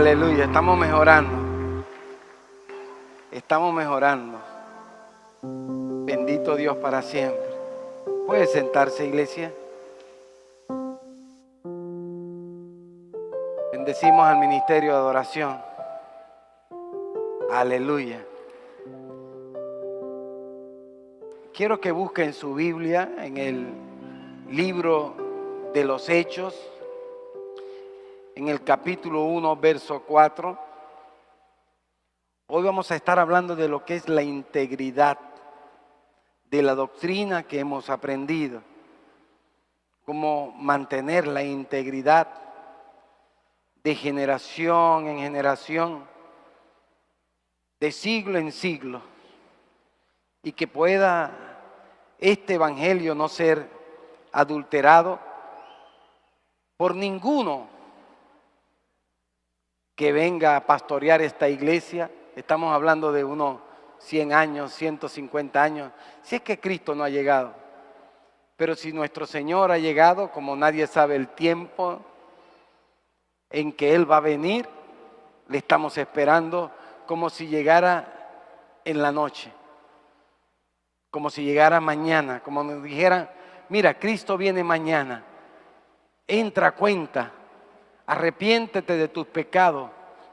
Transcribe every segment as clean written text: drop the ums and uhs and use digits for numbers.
Aleluya, estamos mejorando. Estamos mejorando. Bendito Dios para siempre. ¿Puede sentarse, iglesia? Bendecimos al ministerio de adoración. Aleluya. Quiero que busquen su Biblia en el libro de los Hechos, en el capítulo 1, verso 4. Hoy vamos a estar hablando de lo que es la integridad de la doctrina que hemos aprendido. Cómo mantener la integridad de generación en generación, de siglo en siglo, y que pueda este evangelio no ser adulterado por ninguno que venga a pastorear esta iglesia. Estamos hablando de unos 100 años, 150 años, si es que Cristo no ha llegado. Pero si nuestro Señor ha llegado, como nadie sabe el tiempo en que Él va a venir, le estamos esperando como si llegara en la noche, como si llegara mañana, como nos dijeran, mira, Cristo viene mañana, entra a cuenta, arrepiéntete de tus pecados,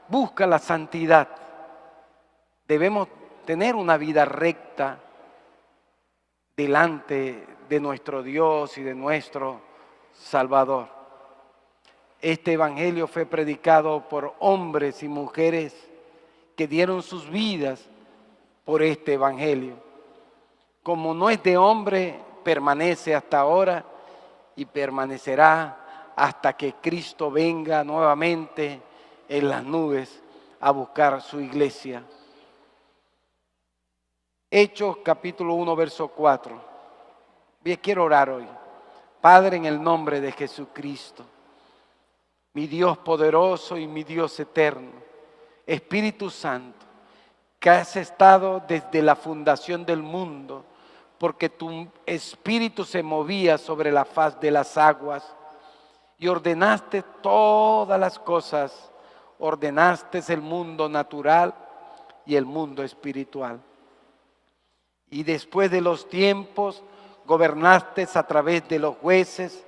busca la santidad. Debemos tener una vida recta delante de nuestro Dios y de nuestro Salvador. Este evangelio fue predicado por hombres y mujeres que dieron sus vidas por este evangelio. Como no es de hombre, permanece hasta ahora y permanecerá hasta que Cristo venga nuevamente en las nubes a buscar su iglesia. Hechos capítulo 1, verso 4. Bien, quiero orar hoy. Padre, en el nombre de Jesucristo, mi Dios poderoso y mi Dios eterno, Espíritu Santo, que has estado desde la fundación del mundo, porque tu Espíritu se movía sobre la faz de las aguas y ordenaste todas las cosas, ordenaste el mundo natural y el mundo espiritual. Y después de los tiempos, gobernaste a través de los jueces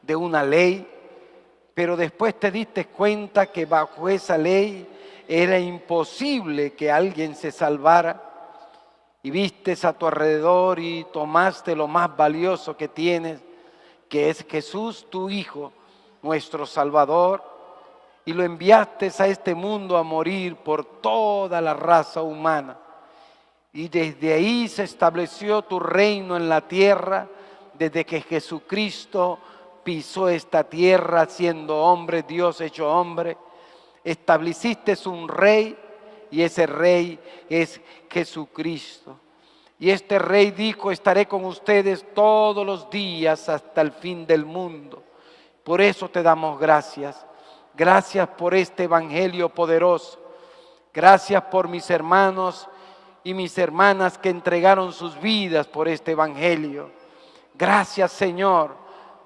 de una ley, pero después te diste cuenta que bajo esa ley era imposible que alguien se salvara, y vistes a tu alrededor y tomaste lo más valioso que tienes, que es Jesús, tu Hijo, nuestro Salvador, y lo enviaste a este mundo a morir por toda la raza humana. Y desde ahí se estableció tu reino en la tierra, desde que Jesucristo pisó esta tierra siendo hombre, Dios hecho hombre. Estableciste un rey y ese rey es Jesucristo. Y este rey dijo, estaré con ustedes todos los días hasta el fin del mundo. Por eso te damos gracias. Gracias por este evangelio poderoso. Gracias por mis hermanos y mis hermanas que entregaron sus vidas por este evangelio. Gracias, Señor,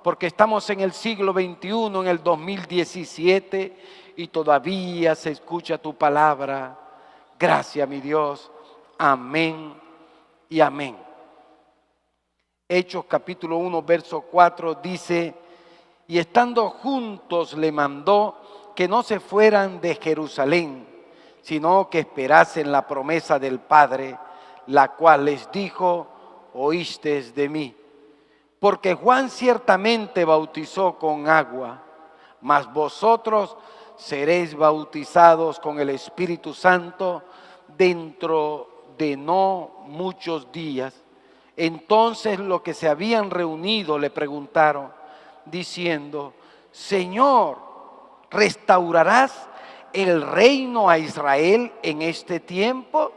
porque estamos en el siglo XXI, en el 2017, y todavía se escucha tu palabra. Gracias, mi Dios. Amén y amén. Hechos capítulo 1, verso 4 dice, y estando juntos le mandó que no se fueran de Jerusalén, sino que esperasen la promesa del Padre, la cual les dijo, oísteis de mí. Porque Juan ciertamente bautizó con agua, mas vosotros seréis bautizados con el Espíritu Santo dentro de no muchos días. Entonces los que se habían reunido le preguntaron, diciendo, Señor, ¿restaurarás el reino a Israel en este tiempo?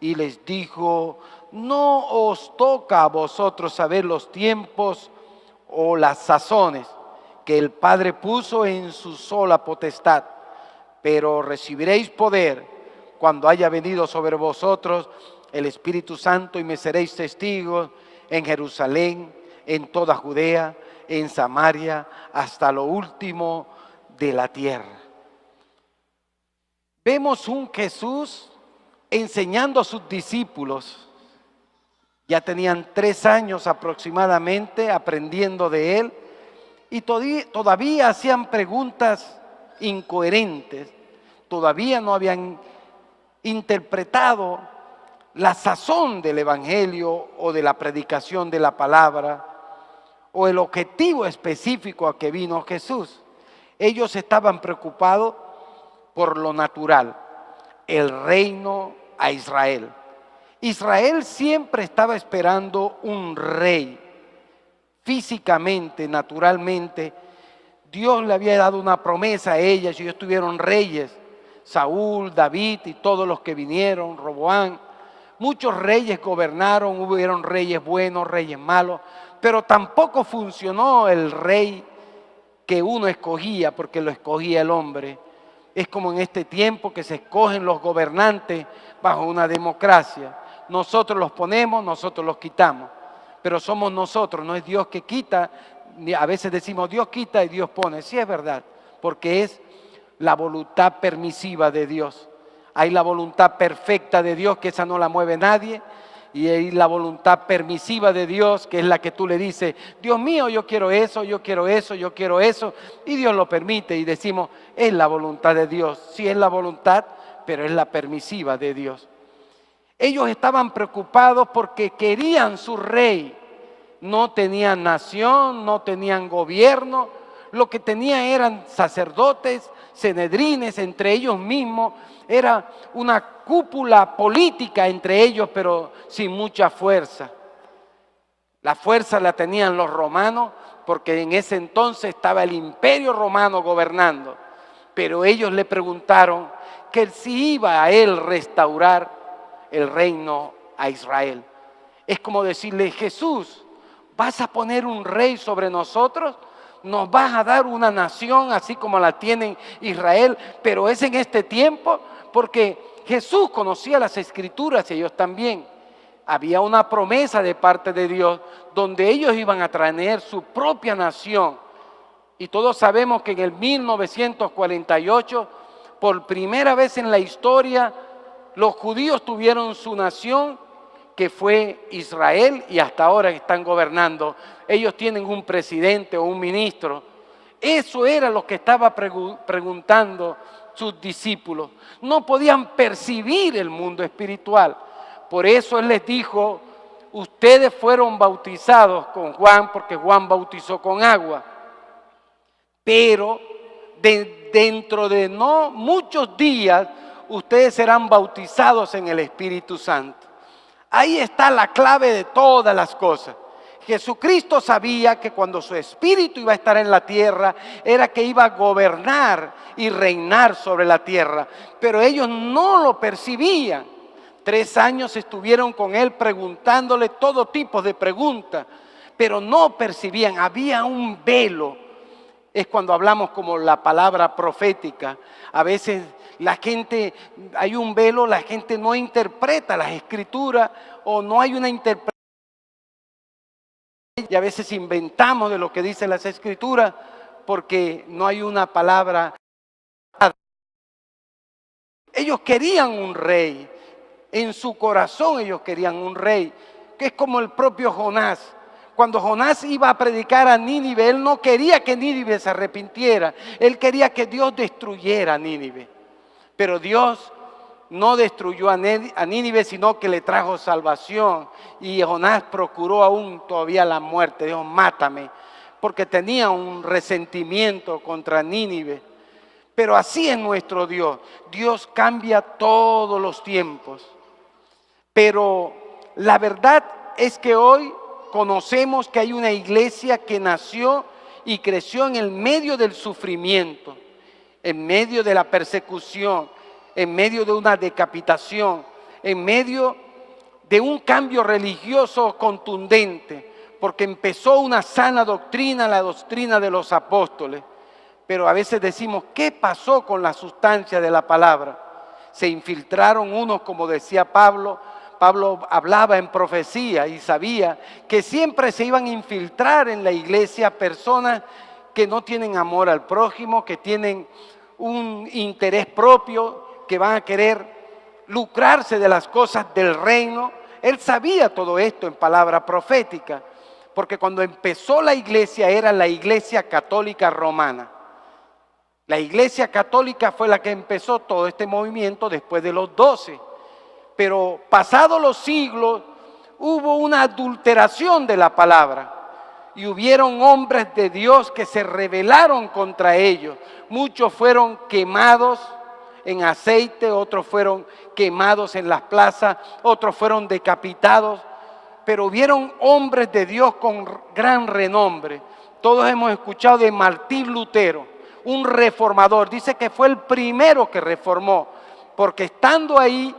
Y les dijo, no os toca a vosotros saber los tiempos o las sazones que el Padre puso en su sola potestad, pero recibiréis poder cuando haya venido sobre vosotros el Espíritu Santo y me seréis testigos en Jerusalén, en toda Judea, en Samaria, hasta lo último de la tierra. Vemos un Jesús enseñando a sus discípulos. Ya tenían 3 años aproximadamente aprendiendo de él y todavía hacían preguntas incoherentes. Todavía no habían interpretado la sazón del evangelio o de la predicación de la palabra o el objetivo específico a que vino Jesús. Ellos estaban preocupados por lo natural, el reino a Israel. Israel siempre estaba esperando un rey. Físicamente, naturalmente, Dios le había dado una promesa a ellas y ellos tuvieron reyes. Saúl, David y todos los que vinieron, Roboán. Muchos reyes gobernaron, hubieron reyes buenos, reyes malos, pero tampoco funcionó el rey que uno escogía porque lo escogía el hombre. Es como en este tiempo que se escogen los gobernantes bajo una democracia. Nosotros los ponemos, nosotros los quitamos, pero somos nosotros, no es Dios que quita. A veces decimos Dios quita y Dios pone. Sí, es verdad, porque es la voluntad permisiva de Dios. Hay la voluntad perfecta de Dios, que esa no la mueve nadie, y hay la voluntad permisiva de Dios, que es la que tú le dices, Dios mío, yo quiero eso, yo quiero eso, yo quiero eso, y Dios lo permite, y decimos, es la voluntad de Dios. Sí es la voluntad, pero es la permisiva de Dios. Ellos estaban preocupados porque querían su rey. No tenían nación, no tenían gobierno, lo que tenían eran sacerdotes, senedrines entre ellos mismos. Era una cúpula política entre ellos, pero sin mucha fuerza. La fuerza la tenían los romanos, porque en ese entonces estaba el imperio romano gobernando. Pero ellos le preguntaron que si iba a él restaurar el reino a Israel. Es como decirle, Jesús, ¿vas a poner un rey sobre nosotros? ¿Nos vas a dar una nación así como la tiene Israel? Pero es en este tiempo, porque Jesús conocía las Escrituras y ellos también. Había una promesa de parte de Dios donde ellos iban a traer su propia nación. Y todos sabemos que en el 1948, por primera vez en la historia, los judíos tuvieron su nación, que fue Israel, y hasta ahora están gobernando. Ellos tienen un presidente o un ministro. Eso era lo que estaba preguntando sus discípulos. No podían percibir el mundo espiritual. Por eso Él les dijo, ustedes fueron bautizados con Juan, porque Juan bautizó con agua. Pero dentro de no muchos días, ustedes serán bautizados en el Espíritu Santo. Ahí está la clave de todas las cosas. Jesucristo sabía que cuando su Espíritu iba a estar en la tierra, era que iba a gobernar y reinar sobre la tierra. Pero ellos no lo percibían. 3 años estuvieron con Él preguntándole todo tipo de preguntas, pero no percibían, había un velo. Es cuando hablamos como la palabra profética. A veces la gente, hay un velo, la gente no interpreta las Escrituras o no hay una interpretación. Y a veces inventamos de lo que dicen las Escrituras porque no hay una palabra. Ellos querían un rey. En su corazón ellos querían un rey, que es como el propio Jonás. Cuando Jonás iba a predicar a Nínive, él no quería que Nínive se arrepintiera. Él quería que Dios destruyera a Nínive. Pero Dios no destruyó a Nínive, sino que le trajo salvación. Y Jonás procuró aún todavía la muerte. Dijo, mátame, porque tenía un resentimiento contra Nínive. Pero así es nuestro Dios. Dios cambia todos los tiempos. Pero la verdad es que hoy conocemos que hay una iglesia que nació y creció en el medio del sufrimiento, en medio de la persecución, en medio de una decapitación, en medio de un cambio religioso contundente, porque empezó una sana doctrina, la doctrina de los apóstoles. Pero a veces decimos, ¿qué pasó con la sustancia de la palabra? Se infiltraron unos, como decía Pablo. Pablo hablaba en profecía y sabía que siempre se iban a infiltrar en la iglesia personas que no tienen amor al prójimo, que tienen un interés propio, que van a querer lucrarse de las cosas del reino. Él sabía todo esto en palabra profética, porque cuando empezó la iglesia era la iglesia católica romana. La iglesia católica fue la que empezó todo este movimiento después de los 12. Pero pasados los siglos hubo una adulteración de la palabra y hubieron hombres de Dios que se rebelaron contra ellos. Muchos fueron quemados en aceite, otros fueron quemados en las plazas, otros fueron decapitados. Pero hubieron hombres de Dios con gran renombre. Todos hemos escuchado de Martín Lutero, un reformador. Dice que fue el primero que reformó, porque estando ahí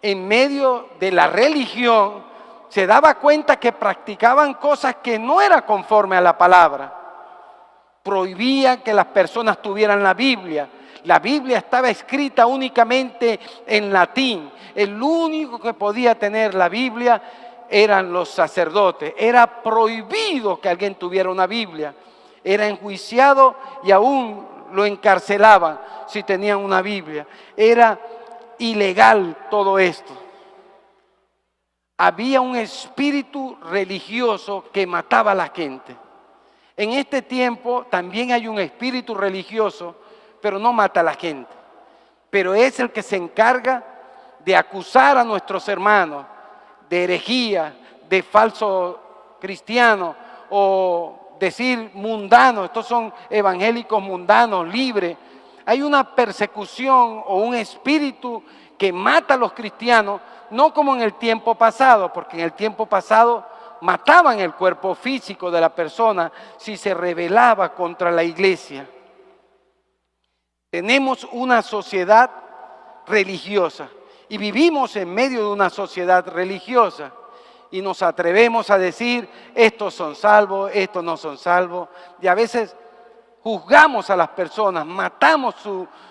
en medio de la religión, se daba cuenta que practicaban cosas que no eran conforme a la palabra. Prohibía que las personas tuvieran la Biblia. La Biblia estaba escrita únicamente en latín. El único que podía tener la Biblia eran los sacerdotes. Era prohibido que alguien tuviera una Biblia. Era enjuiciado y aún lo encarcelaban si tenían una Biblia. Era ilegal todo esto. Había un espíritu religioso que mataba a la gente. En este tiempo también hay un espíritu religioso, pero no mata a la gente. Pero es el que se encarga de acusar a nuestros hermanos de herejía, de falso cristiano o decir mundano. Estos son evangélicos mundanos, libres. Hay una persecución o un espíritu que mata a los cristianos, no como en el tiempo pasado, porque en el tiempo pasado mataban el cuerpo físico de la persona si se rebelaba contra la iglesia. Tenemos una sociedad religiosa y vivimos en medio de una sociedad religiosa y nos atrevemos a decir, estos son salvos, estos no son salvos, y a veces juzgamos a las personas, matamos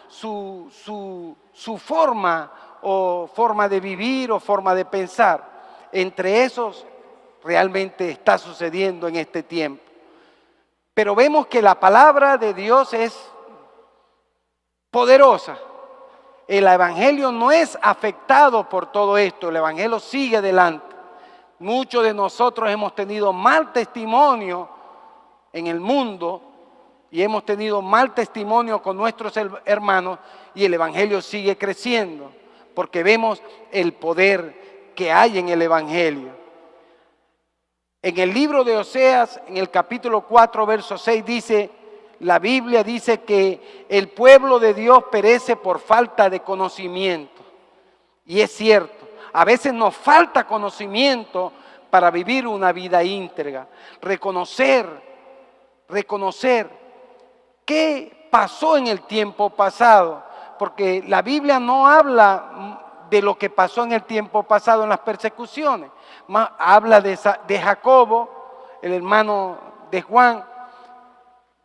su forma o forma de vivir o forma de pensar. Entre esos realmente está sucediendo en este tiempo. Pero vemos que la palabra de Dios es poderosa. El evangelio no es afectado por todo esto, el evangelio sigue adelante. Muchos de nosotros hemos tenido mal testimonio en el mundo y hemos tenido mal testimonio con nuestros hermanos y el evangelio sigue creciendo porque vemos el poder que hay en el evangelio. En el libro de Oseas, en el capítulo 4, verso 6 dice, la Biblia dice que el pueblo de Dios perece por falta de conocimiento. Y es cierto, a veces nos falta conocimiento para vivir una vida íntegra. Reconocer qué pasó en el tiempo pasado. Porque la Biblia no habla de lo que pasó en el tiempo pasado en las persecuciones. Habla de Jacobo, el hermano de Juan.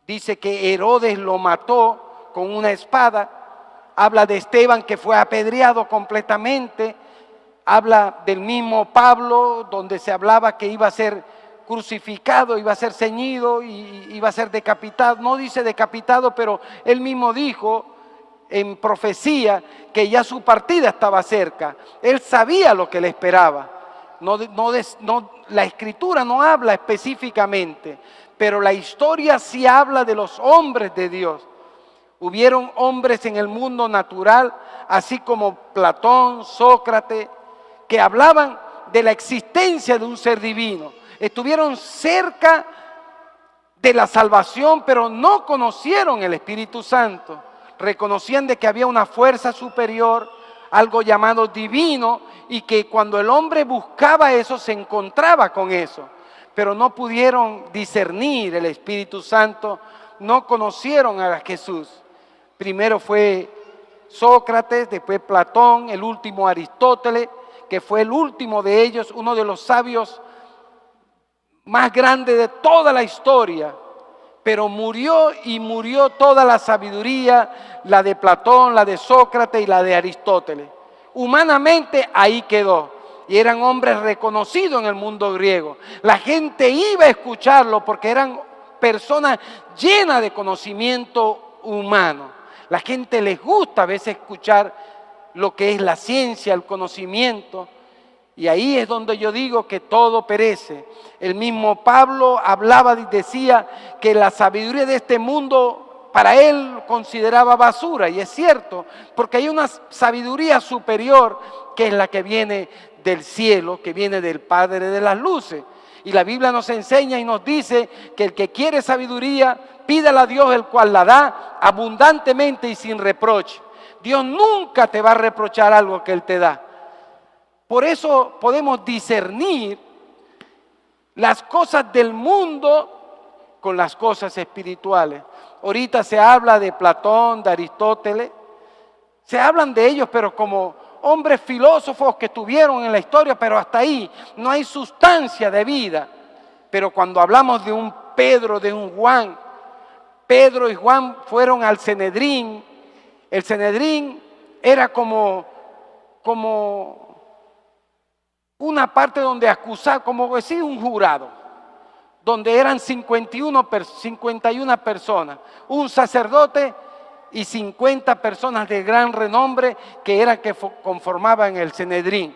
Dice que Herodes lo mató con una espada. Habla de Esteban que fue apedreado completamente. Habla del mismo Pablo, donde se hablaba que iba a ser crucificado, iba a ser ceñido y iba a ser decapitado. No dice decapitado, pero él mismo dijo en profecía que ya su partida estaba cerca. Él sabía lo que le esperaba. La escritura no habla específicamente, pero la historia sí habla de los hombres de Dios. Hubieron hombres en el mundo natural, así como Platón, Sócrates, que hablaban de la existencia de un ser divino. Estuvieron cerca de la salvación, pero no conocieron el Espíritu Santo. Reconocían de que había una fuerza superior, algo llamado divino, y que cuando el hombre buscaba eso, se encontraba con eso. Pero no pudieron discernir el Espíritu Santo, no conocieron a Jesús. Primero fue Sócrates, después Platón, el último Aristóteles, que fue el último de ellos, uno de los sabios más grandes de toda la historia. Pero murió y murió toda la sabiduría, la de Platón, la de Sócrates y la de Aristóteles. Humanamente ahí quedó. Y eran hombres reconocidos en el mundo griego. La gente iba a escucharlo porque eran personas llenas de conocimiento humano. La gente les gusta a veces escuchar lo que es la ciencia, el conocimiento. Y ahí es donde yo digo que todo perece. El mismo Pablo hablaba y decía que la sabiduría de este mundo para él consideraba basura. Y es cierto, porque hay una sabiduría superior que es la que viene del cielo, que viene del Padre de las luces. Y la Biblia nos enseña y nos dice que el que quiere sabiduría, pídala a Dios, el cual la da abundantemente y sin reproche. Dios nunca te va a reprochar algo que Él te da. Por eso podemos discernir las cosas del mundo con las cosas espirituales. Ahorita se habla de Platón, de Aristóteles, se hablan de ellos, pero como hombres filósofos que estuvieron en la historia, pero hasta ahí no hay sustancia de vida. Pero cuando hablamos de un Pedro, de un Juan, Pedro y Juan fueron al Sanedrín. El Sanedrín era como una parte donde acusar, como decir un jurado, donde eran 51 personas, un sacerdote y 50 personas de gran renombre que conformaban el Sanedrín.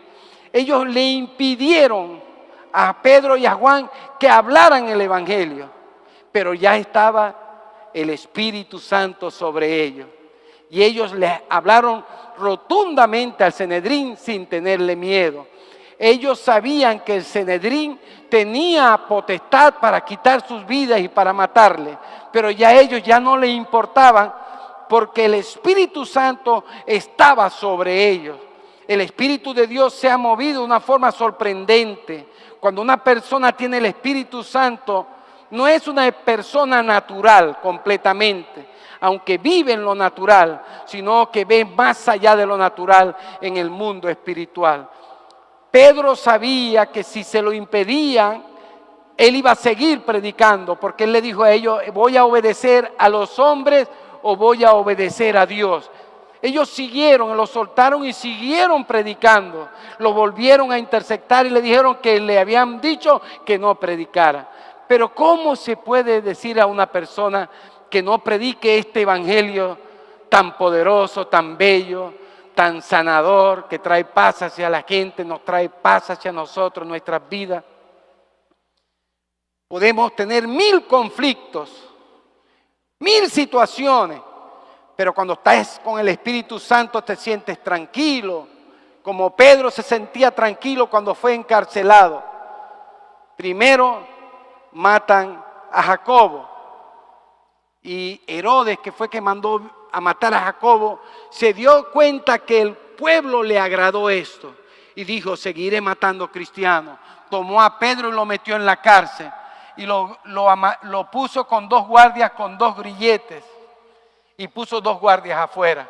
Ellos le impidieron a Pedro y a Juan que hablaran el Evangelio, pero ya estaba el Espíritu Santo sobre ellos. Y ellos le hablaron rotundamente al Sanedrín sin tenerle miedo. Ellos sabían que el Sanedrín tenía potestad para quitar sus vidas y para matarle, pero ya a ellos ya no les importaban porque el Espíritu Santo estaba sobre ellos. El Espíritu de Dios se ha movido de una forma sorprendente. Cuando una persona tiene el Espíritu Santo, no es una persona natural completamente, aunque vive en lo natural, sino que ve más allá de lo natural en el mundo espiritual. Pedro sabía que si se lo impedían, él iba a seguir predicando, porque él le dijo a ellos, ¿voy a obedecer a los hombres o voy a obedecer a Dios? Ellos siguieron, lo soltaron y siguieron predicando. Lo volvieron a interceptar y le dijeron que le habían dicho que no predicara. Pero ¿cómo se puede decir a una persona que no predique este evangelio tan poderoso, tan bello, tan sanador, que trae paz hacia la gente, nos trae paz hacia nosotros, nuestras vidas? Podemos tener 1000 conflictos, 1000 situaciones, pero cuando estás con el Espíritu Santo te sientes tranquilo, como Pedro se sentía tranquilo cuando fue encarcelado. Primero matan a Jacobo y Herodes, que fue que mandó a matar a Jacobo, se dio cuenta que el pueblo le agradó esto y dijo, seguiré matando cristianos. Tomó a Pedro y lo metió en la cárcel y lo puso con 2 guardias con 2 grilletes y puso 2 guardias afuera.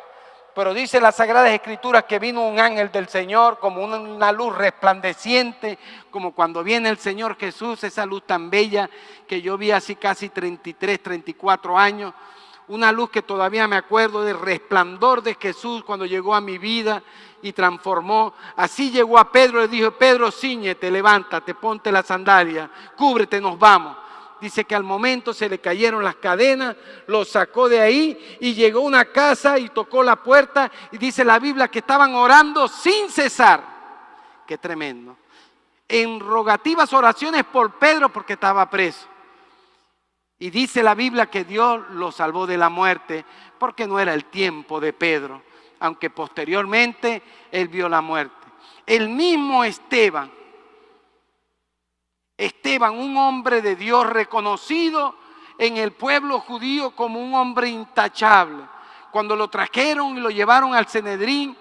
Pero dice las Sagradas Escrituras que vino un ángel del Señor como una luz resplandeciente, como cuando viene el Señor Jesús, esa luz tan bella que yo vi hace casi 33, 34 años. Una luz que todavía me acuerdo del resplandor de Jesús cuando llegó a mi vida y transformó. Así llegó a Pedro y le dijo, Pedro, cíñete, levántate, ponte la sandalia, cúbrete, nos vamos. Dice que al momento se le cayeron las cadenas, lo sacó de ahí y llegó a una casa y tocó la puerta y dice la Biblia que estaban orando sin cesar. Qué tremendo. En rogativas oraciones por Pedro porque estaba preso. Y dice la Biblia que Dios lo salvó de la muerte porque no era el tiempo de Pedro, aunque posteriormente él vio la muerte. El mismo Esteban, un hombre de Dios reconocido en el pueblo judío como un hombre intachable. Cuando lo trajeron y lo llevaron al Sanedrín,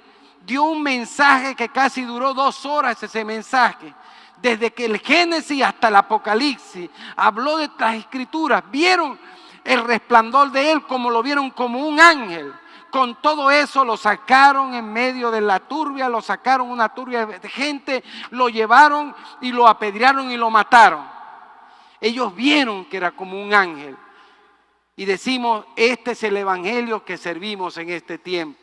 dio un mensaje que casi duró 2 horas ese mensaje. Desde que el Génesis hasta el Apocalipsis habló de las Escrituras. Vieron el resplandor de él como lo vieron como un ángel. Con todo eso lo sacaron en medio de la turbia, lo sacaron una turbia de gente, lo llevaron y lo apedrearon y lo mataron. Ellos vieron que era como un ángel. Y decimos, este es el evangelio que servimos en este tiempo.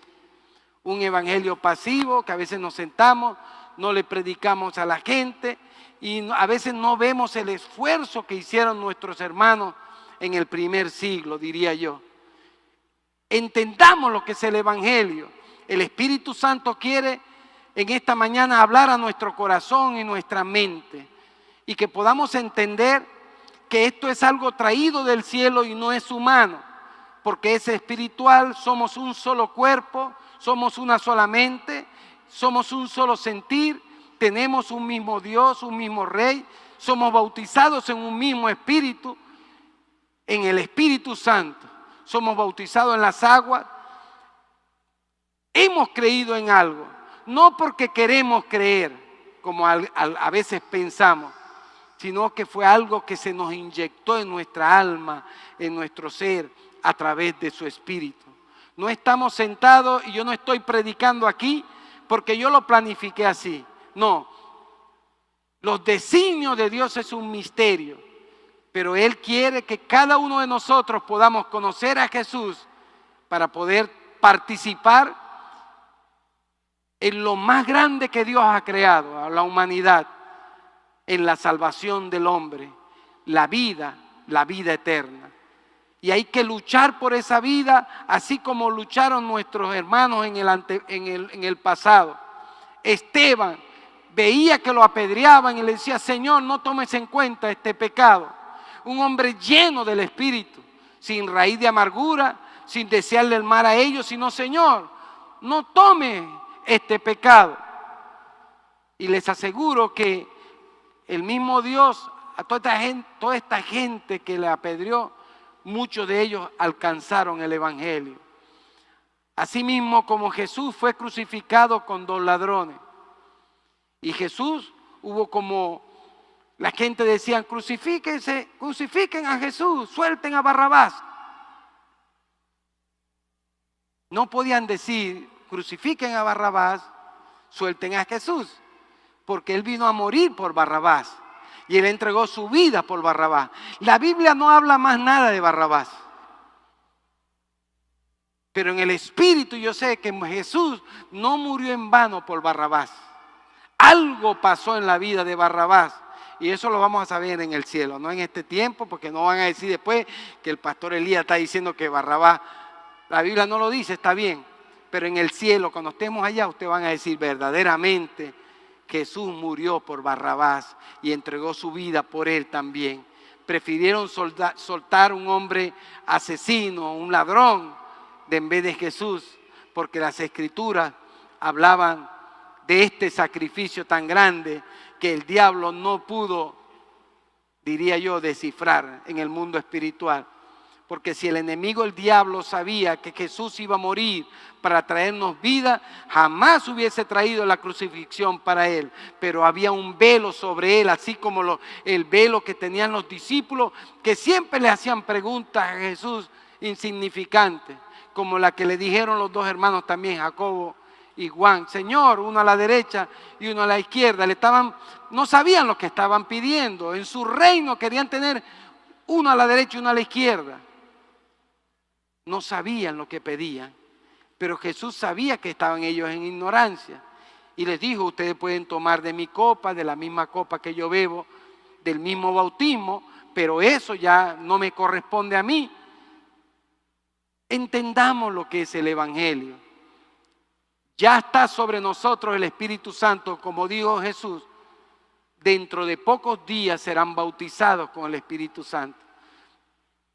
Un evangelio pasivo que a veces nos sentamos, no le predicamos a la gente y a veces no vemos el esfuerzo que hicieron nuestros hermanos en el primer siglo, diría yo. Entendamos lo que es el Evangelio. El Espíritu Santo quiere en esta mañana hablar a nuestro corazón y nuestra mente, y que podamos entender que esto es algo traído del cielo y no es humano, porque es espiritual. Somos un solo cuerpo, somos una sola mente, somos un solo sentir, tenemos un mismo Dios, un mismo Rey, somos bautizados en un mismo Espíritu, en el Espíritu Santo. Somos bautizados en las aguas. Hemos creído en algo, no porque queremos creer, como a veces pensamos, sino que fue algo que se nos inyectó en nuestra alma, en nuestro ser, a través de su Espíritu. No estamos sentados y yo no estoy predicando aquí porque yo lo planifiqué así. No, los designios de Dios es un misterio, pero Él quiere que cada uno de nosotros podamos conocer a Jesús para poder participar en lo más grande que Dios ha creado, a la humanidad, en la salvación del hombre, la vida eterna. Y hay que luchar por esa vida, así como lucharon nuestros hermanos en el pasado. Esteban veía que lo apedreaban y le decía: Señor, no tomes en cuenta este pecado. Un hombre lleno del Espíritu, sin raíz de amargura, sin desearle el mal a ellos, sino: Señor, no tome este pecado. Y les aseguro que el mismo Dios, a toda esta gente que le apedreó, muchos de ellos alcanzaron el Evangelio. Asimismo, como Jesús fue crucificado con 2 ladrones. Y Jesús, hubo como la gente decía: crucifíquense, crucifiquen a Jesús, suelten a Barrabás. No podían decir: crucifiquen a Barrabás, suelten a Jesús, porque Él vino a morir por Barrabás y Él entregó su vida por Barrabás. La Biblia no habla más nada de Barrabás, pero en el Espíritu yo sé que Jesús no murió en vano por Barrabás. Algo pasó en la vida de Barrabás, y eso lo vamos a saber en el cielo, no en este tiempo, porque no van a decir después que el pastor Elías está diciendo que Barrabás, la Biblia no lo dice, está bien, pero en el cielo, cuando estemos allá, ustedes van a decir: verdaderamente Jesús murió por Barrabás y entregó su vida por él también. Prefirieron soltar un hombre asesino, un ladrón, en vez de Jesús, porque las Escrituras hablaban de este sacrificio tan grande que el diablo no pudo, diría yo, descifrar en el mundo espiritual. Porque si el enemigo, el diablo, sabía que Jesús iba a morir para traernos vida, jamás hubiese traído la crucifixión para él. Pero había un velo sobre él, así como el velo que tenían los discípulos, que siempre le hacían preguntas a Jesús insignificantes, como la que le dijeron los 2 hermanos también, Jacobo y Juan: Señor, uno a la derecha y uno a la izquierda. No sabían lo que estaban pidiendo. En su reino querían tener uno a la derecha y uno a la izquierda. No sabían lo que pedían, pero Jesús sabía que estaban ellos en ignorancia. Y les dijo: ustedes pueden tomar de mi copa, de la misma copa que yo bebo, del mismo bautismo, pero eso ya no me corresponde a mí. Entendamos lo que es el Evangelio. Ya está sobre nosotros el Espíritu Santo, como dijo Jesús: dentro de pocos días serán bautizados con el Espíritu Santo.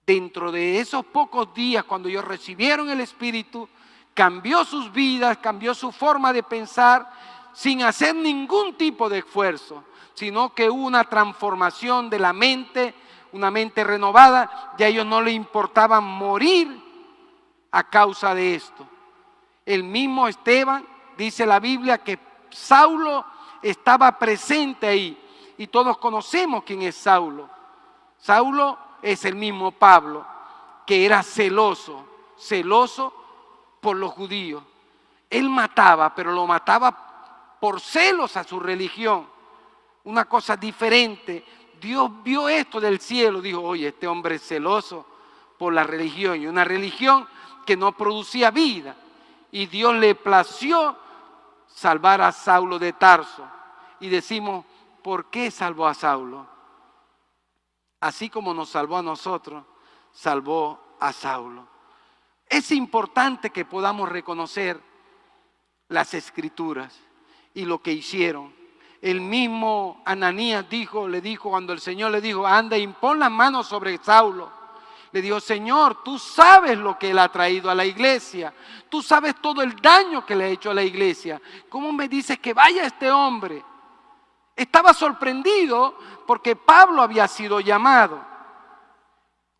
Dentro de esos pocos días, cuando ellos recibieron el Espíritu, cambió sus vidas, cambió su forma de pensar, sin hacer ningún tipo de esfuerzo, sino que hubo una transformación de la mente, una mente renovada. Ya a ellos no les importaba morir a causa de esto. El mismo Esteban, dice la Biblia, que Saulo estaba presente ahí, y todos conocemos quién es Saulo. Saulo es el mismo Pablo, que era celoso por los judíos. Él mataba, pero lo mataba por celos a su religión, una cosa diferente. Dios vio esto del cielo, dijo: oye, este hombre es celoso por la religión, y una religión que no producía vida. Y Dios le plació salvar a Saulo de Tarso. Y decimos: ¿por qué salvó a Saulo? Así como nos salvó a nosotros, salvó a Saulo. Es importante que podamos reconocer las Escrituras y lo que hicieron. El mismo Ananías le dijo cuando el Señor le dijo, anda y pon las manos sobre Saulo. Le dijo, Señor, tú sabes lo que él ha traído a la iglesia. Tú sabes todo el daño que le ha hecho a la iglesia. ¿Cómo me dices que vaya este hombre? Estaba sorprendido porque Pablo había sido llamado.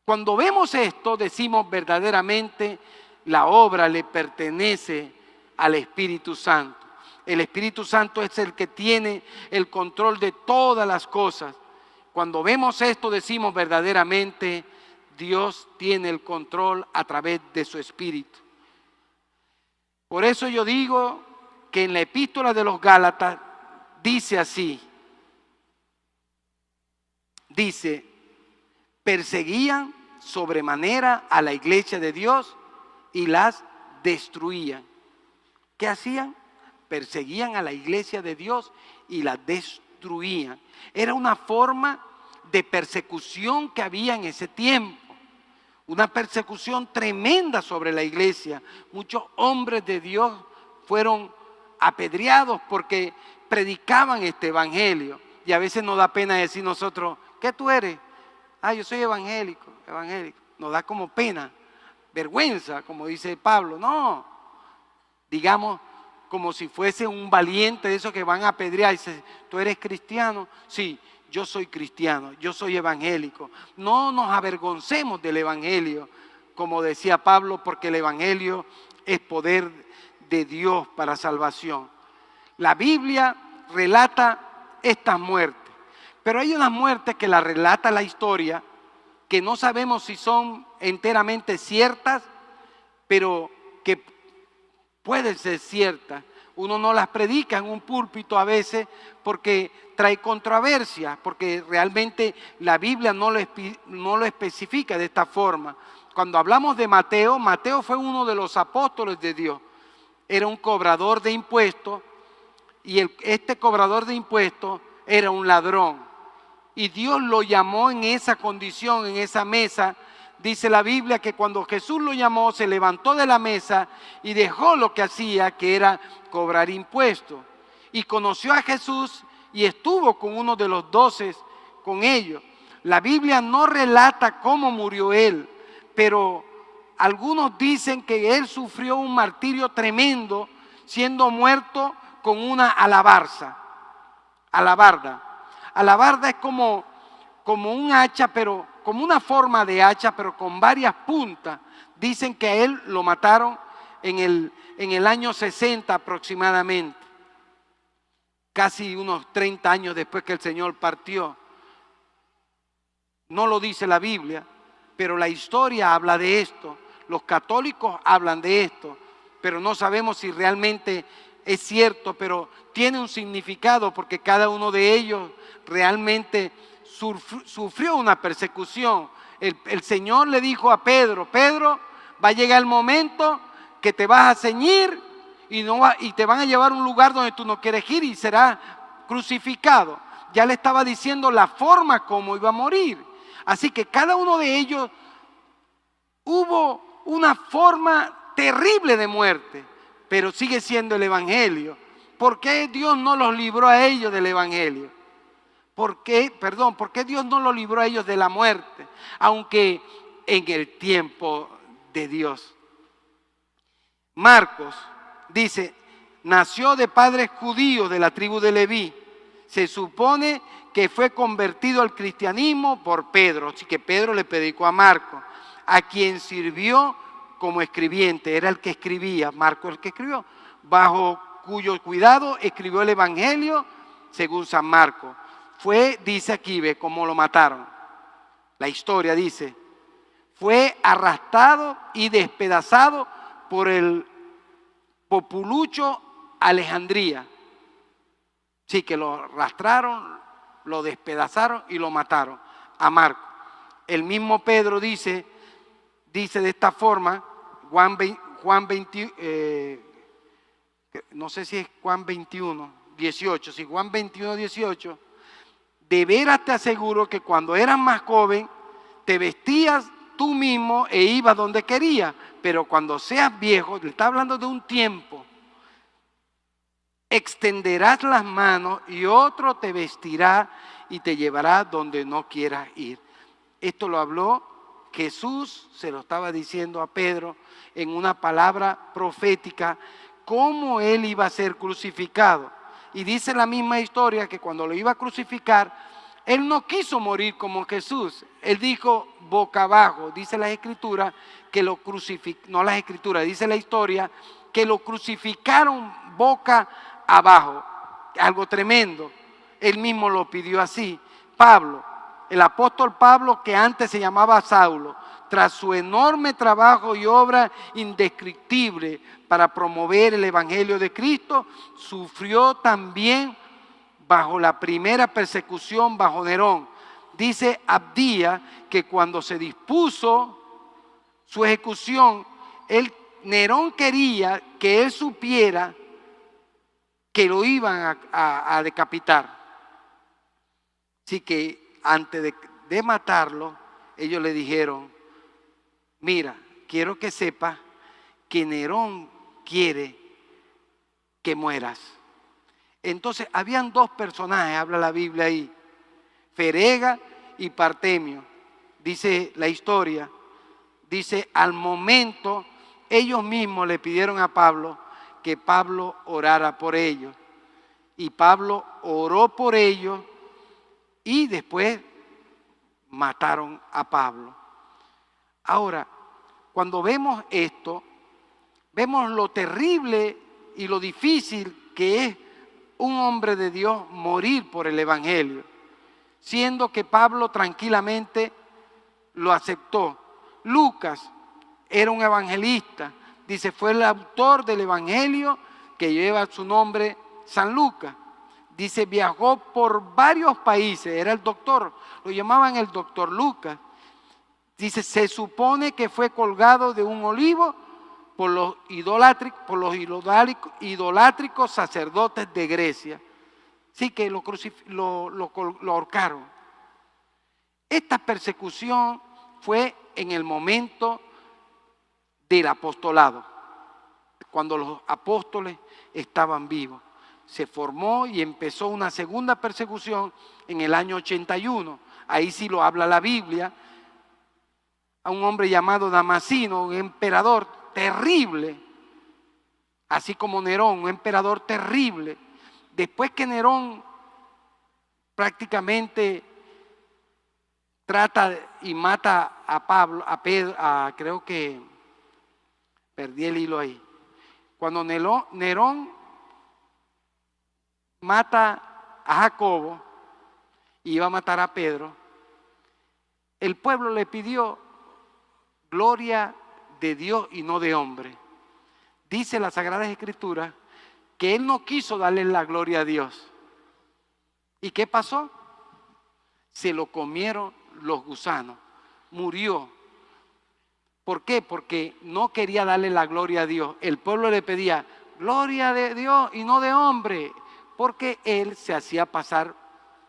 Cuando vemos esto, decimos verdaderamente la obra le pertenece al Espíritu Santo. El Espíritu Santo es el que tiene el control de todas las cosas. Cuando vemos esto, decimos verdaderamente Dios tiene el control a través de su Espíritu. Por eso yo digo que en la epístola de los Gálatas dice así. Dice, perseguían sobremanera a la iglesia de Dios y las destruían. ¿Qué hacían? Perseguían a la iglesia de Dios y la destruían. Era una forma de persecución que había en ese tiempo. Una persecución tremenda sobre la iglesia. Muchos hombres de Dios fueron apedreados porque predicaban este evangelio. Y a veces nos da pena decir nosotros, ¿qué tú eres? Yo soy evangélico. Nos da como pena, vergüenza, como dice Pablo. No, digamos como si fuese un valiente de esos que van a apedrear y dice, ¿tú eres cristiano? Sí, yo soy cristiano, yo soy evangélico. No nos avergoncemos del evangelio, como decía Pablo, porque el evangelio es poder de Dios para salvación. La Biblia relata estas muertes, pero hay unas muertes que la relata la historia, que no sabemos si son enteramente ciertas, pero que pueden ser ciertas. Uno no las predica en un púlpito a veces porque trae controversia, porque realmente la Biblia no lo especifica de esta forma. Cuando hablamos de Mateo, Mateo fue uno de los apóstoles de Dios. Era un cobrador de impuestos y este cobrador de impuestos era un ladrón. Y Dios lo llamó en esa condición, en esa mesa. Dice la Biblia que cuando Jesús lo llamó, se levantó de la mesa y dejó lo que hacía, que era cobrar impuestos. Y conoció a Jesús y estuvo con uno de los 12 con ellos. La Biblia no relata cómo murió él, pero algunos dicen que él sufrió un martirio tremendo, siendo muerto con una alabarda. Alabarda es como un hacha, pero como una forma de hacha, pero con varias puntas. Dicen que a él lo mataron en el año 60 aproximadamente, casi unos 30 años después que el Señor partió. No lo dice la Biblia, pero la historia habla de esto. Los católicos hablan de esto, pero no sabemos si realmente es cierto, pero tiene un significado porque cada uno de ellos realmente sufrió una persecución. El Señor le dijo a Pedro, Pedro, va a llegar el momento que te vas a ceñir y te van a llevar a un lugar donde tú no quieres ir y serás crucificado. Ya le estaba diciendo la forma como iba a morir. Así que cada uno de ellos hubo una forma terrible de muerte, pero sigue siendo el evangelio. ¿Por qué Dios no los libró a ellos del evangelio? ¿Por qué Dios no los libró a ellos de la muerte? Aunque en el tiempo de Dios. Marcos dice, nació de padres judíos de la tribu de Leví. Se supone que fue convertido al cristianismo por Pedro, así que Pedro le predicó a Marcos, a quien sirvió como escribiente. Era el que escribía, Marcos el que escribió, bajo cuyo cuidado escribió el evangelio según San Marcos. Dice aquí, ve cómo lo mataron. La historia dice, fue arrastrado y despedazado por el populucho Alejandría. Sí, que lo arrastraron, lo despedazaron y lo mataron a Marcos. El mismo Pedro dice de esta forma, Juan 20, no sé si es Juan 21, 18, si Juan 21, 18, de veras te aseguro que cuando eras más joven te vestías tú mismo e ibas donde querías, pero cuando seas viejo, le está hablando de un tiempo, extenderás las manos y otro te vestirá y te llevará donde no quieras ir. Esto lo habló Jesús, se lo estaba diciendo a Pedro en una palabra profética, cómo él iba a ser crucificado. Y dice la misma historia que cuando lo iba a crucificar, él no quiso morir como Jesús. Él dijo boca abajo. Dice la escritura que lo crucificaron, no las escrituras, dice la historia que lo crucificaron boca abajo. Algo tremendo. Él mismo lo pidió así. Pablo, el apóstol Pablo, que antes se llamaba Saulo, tras su enorme trabajo y obra indescriptible para promover el evangelio de Cristo, sufrió también bajo la primera persecución bajo Nerón. Dice Abdía que cuando se dispuso su ejecución, Nerón quería que él supiera que lo iban a decapitar. Así que antes de matarlo, ellos le dijeron, mira, quiero que sepas que Nerón quiere que mueras. Entonces, habían dos personajes, habla la Biblia ahí, Ferega y Partemio. Dice la historia, dice, al momento ellos mismos le pidieron a Pablo que Pablo orara por ellos. Y Pablo oró por ellos y después mataron a Pablo. Ahora, cuando vemos esto, vemos lo terrible y lo difícil que es un hombre de Dios morir por el evangelio, siendo que Pablo tranquilamente lo aceptó. Lucas era un evangelista, dice, fue el autor del evangelio que lleva su nombre San Lucas. Dice, viajó por varios países, era el doctor, lo llamaban el doctor Lucas. Dice, se supone que fue colgado de un olivo por los idolátricos sacerdotes de Grecia. Sí, que lo ahorcaron. Esta persecución fue en el momento del apostolado, cuando los apóstoles estaban vivos. Se formó y empezó una segunda persecución en el año 81. Ahí sí lo habla la Biblia. A un hombre llamado Damasceno, un emperador terrible, así como Nerón, un emperador terrible. Después que Nerón prácticamente trata y mata a Pablo, a Pedro, creo que perdí el hilo ahí. Cuando Nerón mata a Jacobo y iba a matar a Pedro, el pueblo le pidió gloria de Dios y no de hombre. Dice la Sagrada Escritura que él no quiso darle la gloria a Dios. ¿Y qué pasó? Se lo comieron los gusanos, murió. ¿Por qué? Porque no quería darle la gloria a Dios. El pueblo le pedía gloria de Dios y no de hombre, porque él se hacía pasar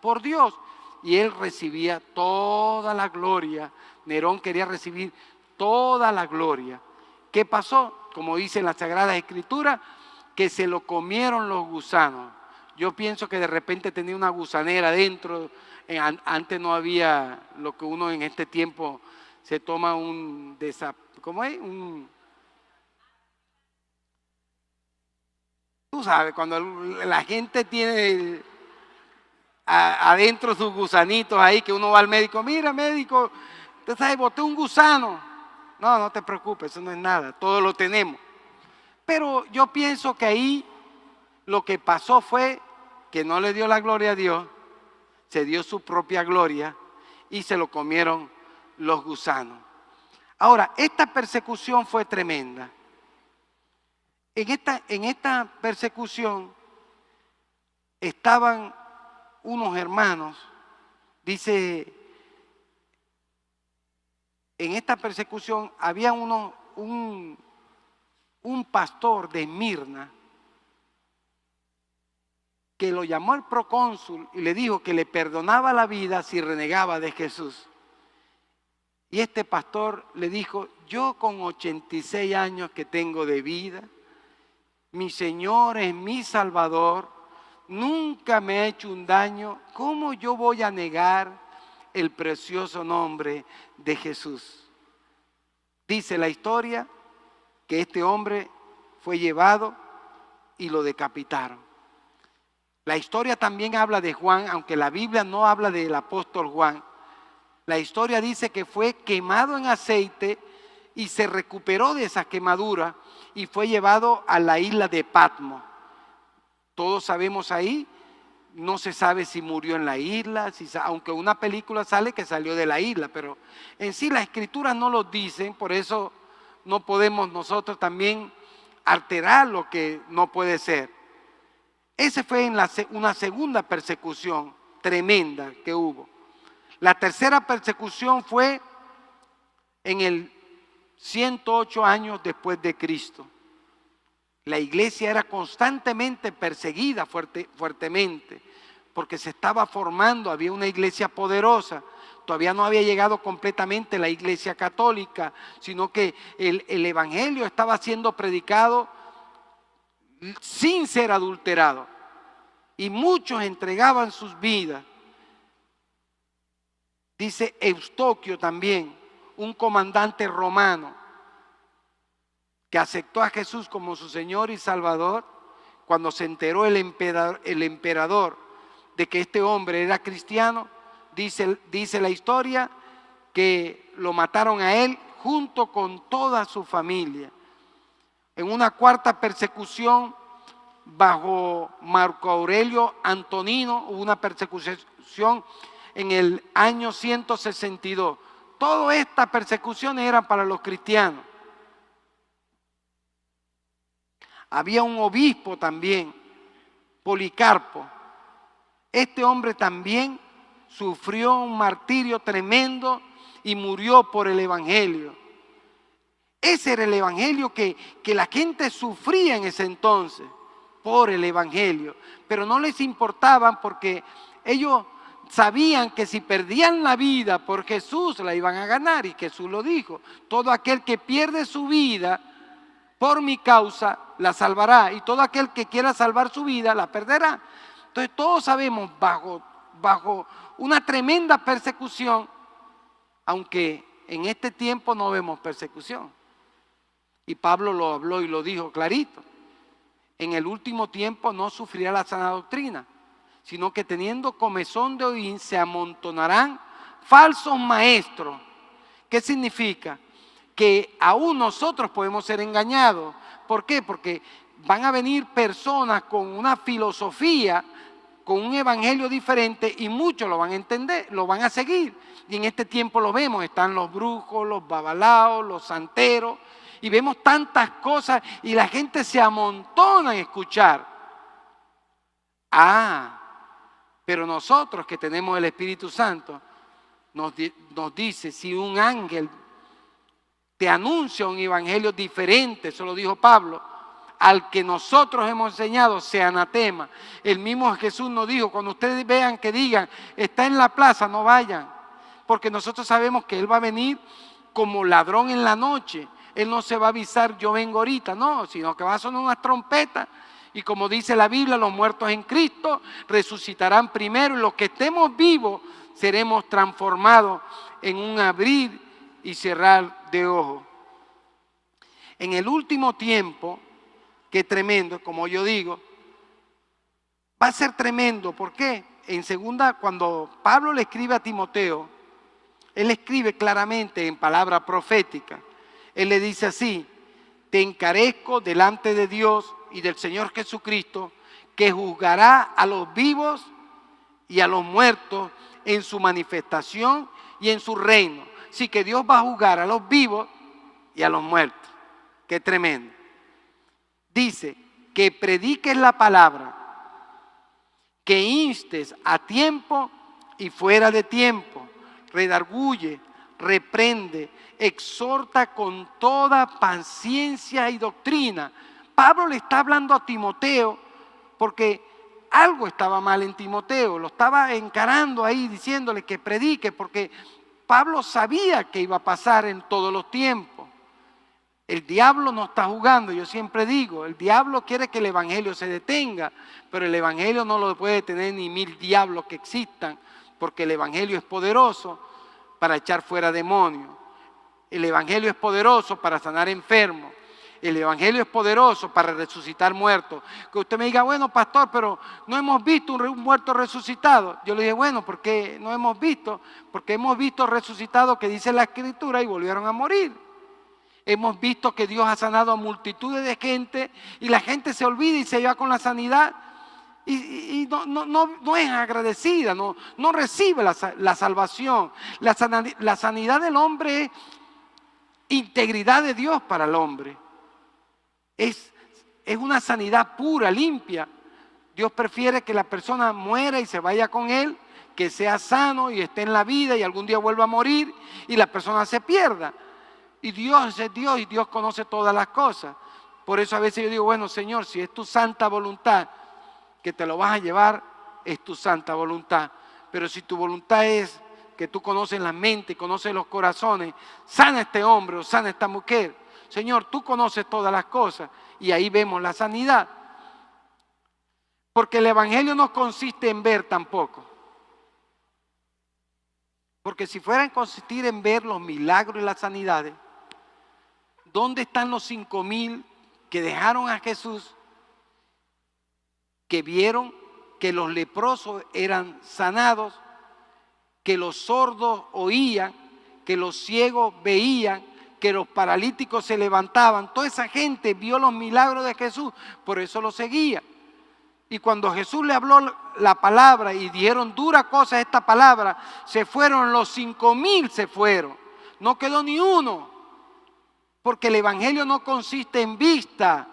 por Dios y él recibía toda la gloria. Nerón quería recibir toda la gloria. ¿Qué pasó? Como dice en la Sagrada Escritura, que se lo comieron los gusanos. Yo pienso que de repente tenía una gusanera adentro. Antes no había lo que uno en este tiempo se toma ¿cómo es? Tú sabes, cuando la gente tiene adentro sus gusanitos ahí, que uno va al médico, mira médico, usted sabe, boté un gusano. No, no te preocupes, eso no es nada, todo lo tenemos. Pero yo pienso que ahí lo que pasó fue que no le dio la gloria a Dios, se dio su propia gloria y se lo comieron los gusanos. Ahora, esta persecución fue tremenda. En esta persecución estaban unos hermanos, dice, en esta persecución había un pastor de Esmirna que lo llamó el procónsul y le dijo que le perdonaba la vida si renegaba de Jesús. Y este pastor le dijo, yo con 86 años que tengo de vida, mi Señor es mi Salvador, nunca me ha hecho un daño, ¿cómo yo voy a negar el precioso nombre de Jesús? Dice la historia que este hombre fue llevado y lo decapitaron. La historia también habla de Juan, aunque la Biblia no habla del apóstol Juan. La historia dice que fue quemado en aceite y se recuperó de esa quemadura y fue llevado a la isla de Patmos. Todos sabemos ahí, no se sabe si murió en la isla, aunque una película sale que salió de la isla, pero en sí las escrituras no lo dicen, por eso no podemos nosotros también alterar lo que no puede ser. Esa fue una segunda persecución tremenda que hubo. La tercera persecución fue en el 108 años después de Cristo. La iglesia era constantemente perseguida fuertemente, porque se estaba formando, había una iglesia poderosa. Todavía no había llegado completamente la iglesia católica, sino que el evangelio estaba siendo predicado sin ser adulterado. Y muchos entregaban sus vidas. Dice Eustoquio también, un comandante romano, que aceptó a Jesús como su Señor y Salvador, cuando se enteró el emperador de que este hombre era cristiano, dice la historia que lo mataron a él junto con toda su familia. En una cuarta persecución bajo Marco Aurelio Antonino, hubo una persecución en el año 162. Todas estas persecuciones eran para los cristianos. Había un obispo también, Policarpo. Este hombre también sufrió un martirio tremendo y murió por el evangelio. Ese era el evangelio que la gente sufría en ese entonces, por el evangelio. Pero no les importaba porque ellos sabían que si perdían la vida por Jesús la iban a ganar, y Jesús lo dijo: todo aquel que pierde su vida por mi causa la salvará, y todo aquel que quiera salvar su vida la perderá. Entonces todos sabemos, bajo una tremenda persecución, aunque en este tiempo no vemos persecución. Y Pablo lo habló y lo dijo clarito: en el último tiempo no sufrirá la sana doctrina, sino que teniendo comezón de oír se amontonarán falsos maestros. ¿Qué significa? Que aún nosotros podemos ser engañados. ¿Por qué? Porque van a venir personas con una filosofía, con un evangelio diferente, y muchos lo van a entender, lo van a seguir. Y en este tiempo lo vemos, están los brujos, los babalaos, los santeros, y vemos tantas cosas y la gente se amontona en escuchar. Pero nosotros que tenemos el Espíritu Santo, nos dice, si un ángel te anuncia un evangelio diferente, eso lo dijo Pablo, al que nosotros hemos enseñado, sea anatema. El mismo Jesús nos dijo: cuando ustedes vean que digan, está en la plaza, no vayan, porque nosotros sabemos que Él va a venir como ladrón en la noche. Él no se va a avisar, yo vengo ahorita, no, sino que va a sonar una trompeta. Y como dice la Biblia, los muertos en Cristo resucitarán primero, y los que estemos vivos seremos transformados en un abrir y cerrar de ojos. En el último tiempo, que tremendo, como yo digo, va a ser tremendo. ¿Por qué? En segunda, cuando Pablo le escribe a Timoteo, él escribe claramente en palabra profética. Él le dice así: te encarezco delante de Dios y del Señor Jesucristo, que juzgará a los vivos y a los muertos en su manifestación y en su reino. Así que Dios va a juzgar a los vivos y a los muertos. Qué tremendo. Dice que prediques la palabra, que instes a tiempo y fuera de tiempo, redarguye, reprende, exhorta con toda paciencia y doctrina. Pablo le está hablando a Timoteo porque algo estaba mal en Timoteo, lo estaba encarando ahí, diciéndole que predique, porque Pablo sabía que iba a pasar en todos los tiempos. El diablo no está jugando, yo siempre digo, el diablo quiere que el evangelio se detenga, pero el evangelio no lo puede detener ni 1000 diablos que existan, porque el evangelio es poderoso para echar fuera demonios. El evangelio es poderoso para sanar enfermos. El evangelio es poderoso para resucitar muertos. Que usted me diga, bueno, pastor, pero no hemos visto un muerto resucitado. Yo le dije, bueno, ¿por qué no hemos visto? Porque hemos visto resucitados que dice la Escritura y volvieron a morir. Hemos visto que Dios ha sanado a multitudes de gente y la gente se olvida y se va con la sanidad y no es agradecida, no recibe la salvación. La sanidad del hombre es integridad de Dios para el hombre. Es una sanidad pura, limpia. Dios prefiere que la persona muera y se vaya con Él, que sea sano y esté en la vida y algún día vuelva a morir y la persona se pierda. Y Dios es Dios y Dios conoce todas las cosas. Por eso a veces yo digo, bueno, Señor, si es tu santa voluntad que te lo vas a llevar, es tu santa voluntad. Pero si tu voluntad es que tú conoces la mente, conoces los corazones, sana a este hombre o sana a esta mujer. Señor, tú conoces todas las cosas y ahí vemos la sanidad. Porque el evangelio no consiste en ver tampoco. Porque si fuera a consistir en ver los milagros y las sanidades, ¿dónde están los 5,000 que dejaron a Jesús, que vieron que los leprosos eran sanados, que los sordos oían, que los ciegos veían, que los paralíticos se levantaban? Toda esa gente vio los milagros de Jesús, por eso lo seguía. Y cuando Jesús le habló la palabra y dijeron dura cosa esta palabra, se fueron los 5,000, se fueron. No quedó ni uno, porque el evangelio no consiste en vista,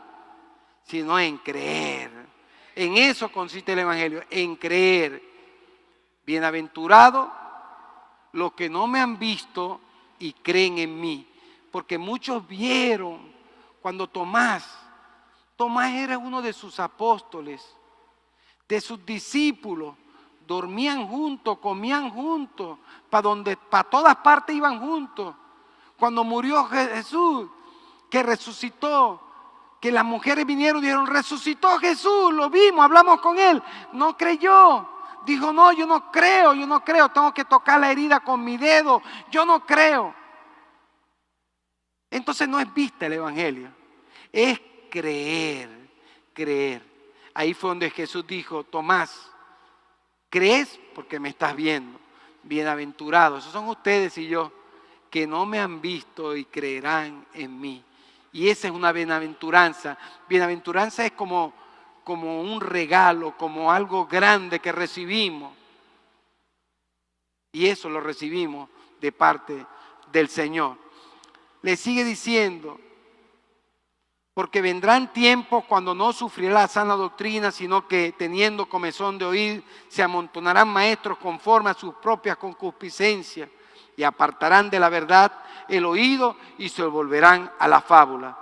sino en creer. En eso consiste el evangelio, en creer. Bienaventurados los que no me han visto y creen en mí. Porque muchos vieron cuando Tomás era uno de sus apóstoles, de sus discípulos, dormían juntos, comían juntos, para todas partes iban juntos. Cuando murió Jesús, que resucitó, que las mujeres vinieron y dijeron, resucitó Jesús, lo vimos, hablamos con él, no creyó. Dijo, no, yo no creo, tengo que tocar la herida con mi dedo, yo no creo. Entonces no es vista el evangelio, es creer. Ahí fue donde Jesús dijo, Tomás, ¿crees? Porque me estás viendo. Bienaventurados, esos son ustedes y yo, que no me han visto y creerán en mí. Y esa es una bienaventuranza. Bienaventuranza es como un regalo, como algo grande que recibimos. Y eso lo recibimos de parte del Señor. Le sigue diciendo, porque vendrán tiempos cuando no sufrirá la sana doctrina, sino que teniendo comezón de oír, se amontonarán maestros conforme a sus propias concupiscencias y apartarán de la verdad el oído y se volverán a la fábula.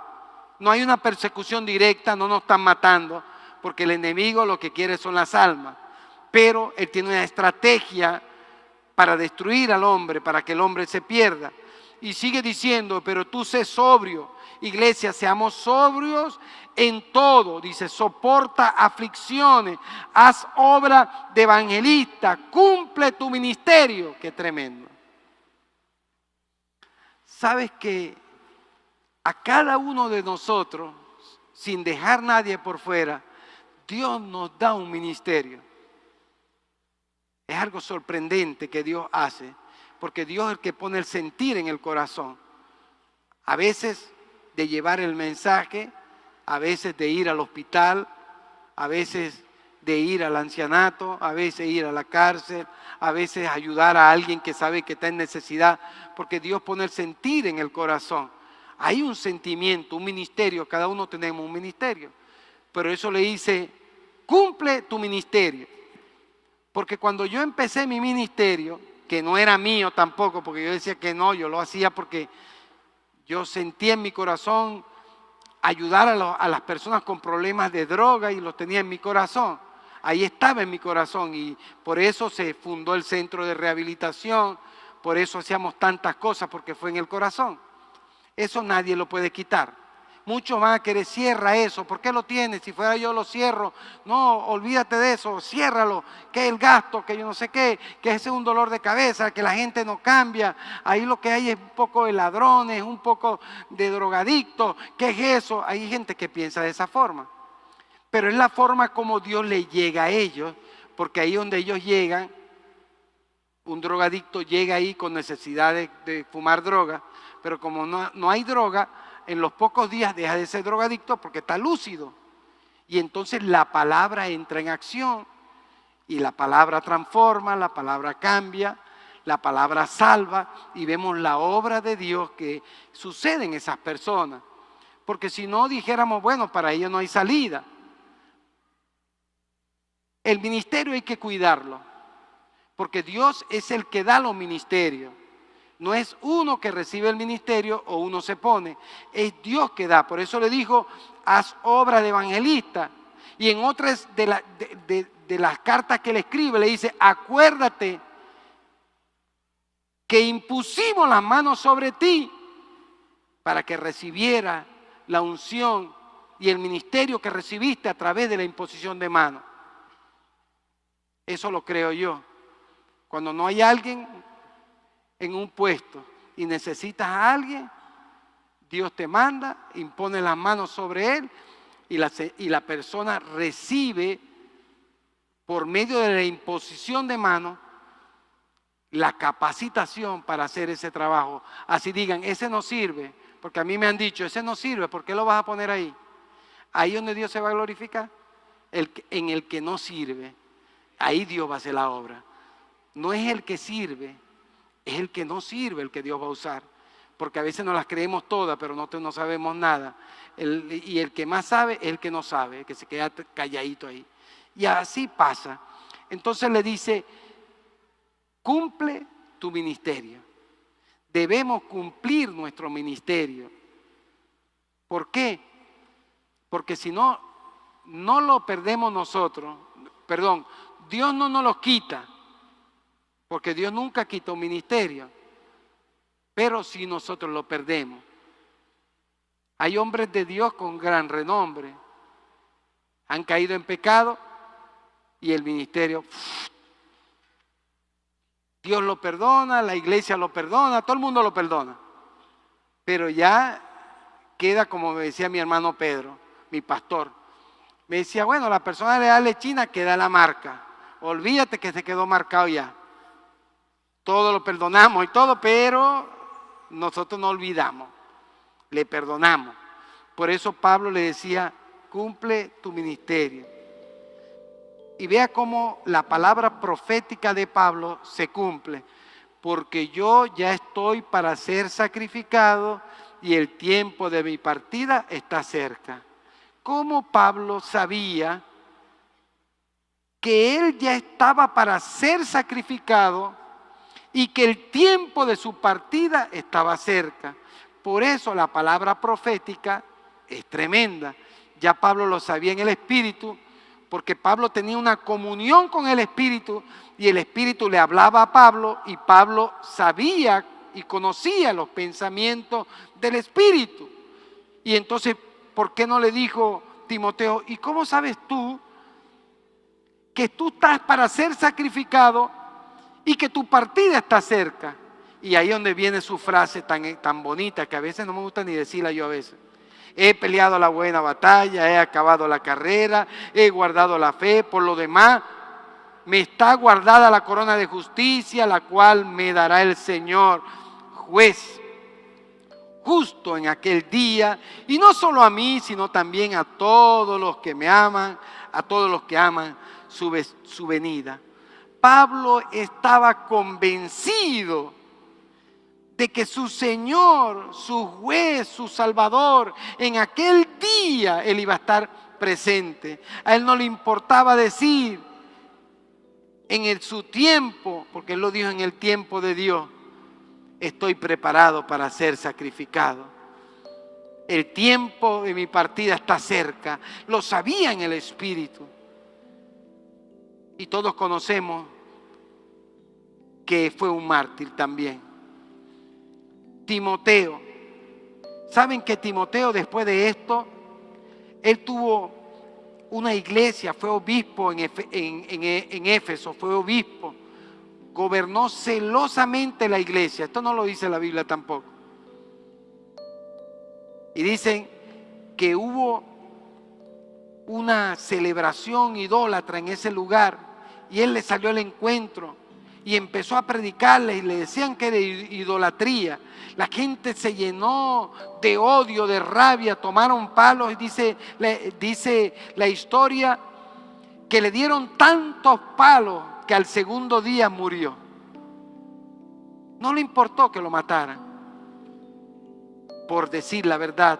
No hay una persecución directa, no nos están matando, porque el enemigo lo que quiere son las almas. Pero él tiene una estrategia para destruir al hombre, para que el hombre se pierda. Y sigue diciendo, pero tú sé sobrio. Iglesia, seamos sobrios en todo. Dice, soporta aflicciones, haz obra de evangelista, cumple tu ministerio. Qué tremendo. Sabes que a cada uno de nosotros, sin dejar nadie por fuera, Dios nos da un ministerio. Es algo sorprendente que Dios hace, porque Dios es el que pone el sentir en el corazón. A veces de llevar el mensaje, a veces de ir al hospital, a veces de ir al ancianato, a veces ir a la cárcel, a veces ayudar a alguien que sabe que está en necesidad, porque Dios pone el sentir en el corazón. Hay un sentimiento, un ministerio, cada uno tenemos un ministerio, pero eso le dice, cumple tu ministerio. Porque cuando yo empecé mi ministerio, que no era mío tampoco, porque yo decía que no, yo lo hacía porque yo sentía en mi corazón ayudar a las personas con problemas de droga y los tenía en mi corazón. Ahí estaba en mi corazón y por eso se fundó el centro de rehabilitación, por eso hacíamos tantas cosas, porque fue en el corazón. Eso nadie lo puede quitar. Muchos van a querer, cierra eso. ¿Por qué lo tienes? Si fuera yo lo cierro. No, olvídate de eso, ciérralo. Que es el gasto, que yo no sé qué, que ese es un dolor de cabeza, que la gente no cambia. Ahí lo que hay es un poco de ladrones, un poco de drogadictos. ¿Qué es eso? Hay gente que piensa de esa forma. Pero es la forma como Dios le llega a ellos, porque ahí donde ellos llegan, un drogadicto llega ahí con necesidad de fumar droga, pero como no hay droga, en los pocos días deja de ser drogadicto porque está lúcido. Y entonces la palabra entra en acción y la palabra transforma, la palabra cambia, la palabra salva y vemos la obra de Dios que sucede en esas personas. Porque si no dijéramos, bueno, para ellos no hay salida. El ministerio hay que cuidarlo, porque Dios es el que da los ministerios. No es uno que recibe el ministerio o uno se pone, es Dios que da. Por eso le dijo, haz obra de evangelista. Y en otras de las cartas que le escribe, le dice, acuérdate que impusimos las manos sobre ti para que recibiera la unción y el ministerio que recibiste a través de la imposición de manos. Eso lo creo yo. Cuando no hay alguien en un puesto y necesitas a alguien, Dios te manda, impone las manos sobre él y la persona recibe por medio de la imposición de manos la capacitación para hacer ese trabajo. Así digan, ese no sirve, porque a mí me han dicho, ese no sirve, ¿por qué lo vas a poner ahí? Ahí donde Dios se va a glorificar, en el que no sirve, ahí Dios va a hacer la obra. No es el que sirve, es el que no sirve el que Dios va a usar, porque a veces no las creemos todas, pero no sabemos nada. Y el que más sabe es el que no sabe, el que se queda calladito ahí. Y así pasa. Entonces le dice, cumple tu ministerio. Debemos cumplir nuestro ministerio. ¿Por qué? Porque si no, no lo perdemos nosotros. Perdón, Dios no nos lo quita. Porque Dios nunca quita un ministerio, pero si nosotros lo perdemos. Hay hombres de Dios con gran renombre, han caído en pecado y el ministerio, Dios lo perdona, la iglesia lo perdona, todo el mundo lo perdona, pero ya queda como me decía mi hermano Pedro, mi pastor, me decía, bueno, la persona le da lechina, queda la marca, olvídate que se quedó marcado ya. Todo lo perdonamos y todo, pero nosotros no olvidamos, le perdonamos. Por eso Pablo le decía, cumple tu ministerio. Y vea cómo la palabra profética de Pablo se cumple, porque yo ya estoy para ser sacrificado y el tiempo de mi partida está cerca. ¿Cómo Pablo sabía que él ya estaba para ser sacrificado y que el tiempo de su partida estaba cerca? Por eso la palabra profética es tremenda. Ya Pablo lo sabía en el Espíritu, porque Pablo tenía una comunión con el Espíritu y el Espíritu le hablaba a Pablo y Pablo sabía y conocía los pensamientos del Espíritu. Y entonces, ¿por qué no le dijo Timoteo, ¿y cómo sabes tú que tú estás para ser sacrificado y que tu partida está cerca? Y ahí es donde viene su frase tan bonita, que a veces no me gusta ni decirla yo a veces. He peleado la buena batalla, he acabado la carrera, he guardado la fe, por lo demás me está guardada la corona de justicia, la cual me dará el Señor, juez justo en aquel día, y no solo a mí, sino también a todos los que me aman, a todos los que aman su venida. Pablo estaba convencido de que su Señor, su juez, su Salvador, en aquel día Él iba a estar presente. A Él no le importaba decir su tiempo, porque Él lo dijo en el tiempo de Dios, estoy preparado para ser sacrificado. El tiempo de mi partida está cerca. Lo sabía en el Espíritu. Y todos conocemos que fue un mártir también. Timoteo. ¿Saben que Timoteo, después de esto, él tuvo una iglesia, fue obispo en Éfeso, fue obispo, gobernó celosamente la iglesia? Esto no lo dice la Biblia tampoco. Y dicen que hubo una celebración idólatra en ese lugar y él le salió al encuentro y empezó a predicarles y le decían que era idolatría. La gente se llenó de odio, de rabia, tomaron palos y dice la historia que le dieron tantos palos que al segundo día murió. No le importó que lo mataran por decir la verdad.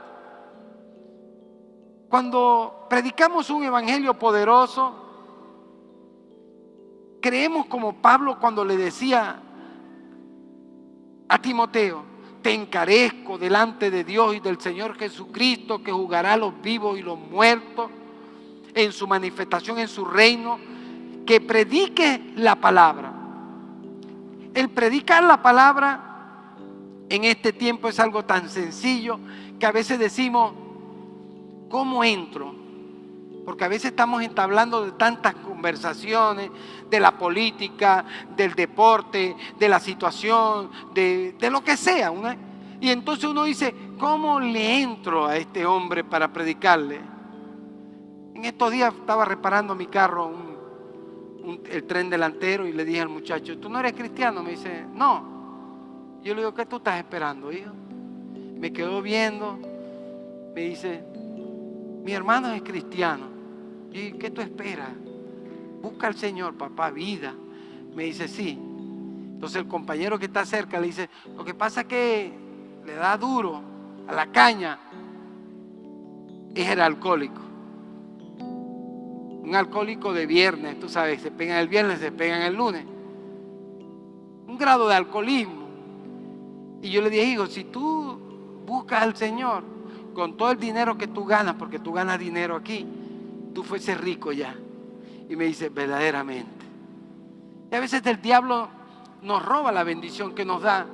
Cuando predicamos un evangelio poderoso, creemos como Pablo cuando le decía a Timoteo: te encarezco delante de Dios y del Señor Jesucristo, que juzgará a los vivos y los muertos en su manifestación en su reino, que predique la palabra. El predicar la palabra en este tiempo es algo tan sencillo que a veces decimos: ¿cómo entro? Porque a veces estamos entablando de tantas conversaciones, de la política, del deporte, de la situación, de lo que sea. Y entonces uno dice: ¿cómo le entro a este hombre para predicarle? En estos días estaba reparando mi carro, el tren delantero, y le dije al muchacho: ¿tú no eres cristiano? Me dice: no. Yo le digo: ¿qué tú estás esperando, hijo? Me quedó viendo, me dice: mi hermano es cristiano. ¿Y qué tú esperas? Busca al Señor, papá, vida. Me dice: sí. Entonces el compañero que está cerca le dice: lo que pasa es que le da duro a la caña. Es el alcohólico. Un alcohólico de viernes, tú sabes, se pegan el viernes, se pegan el lunes. Un grado de alcoholismo. Y yo le dije: hijo, si tú buscas al Señor con todo el dinero que tú ganas, porque tú ganas dinero aquí, tú fueses rico ya. Y me dice: verdaderamente. Y a veces el diablo nos roba la bendición que nos da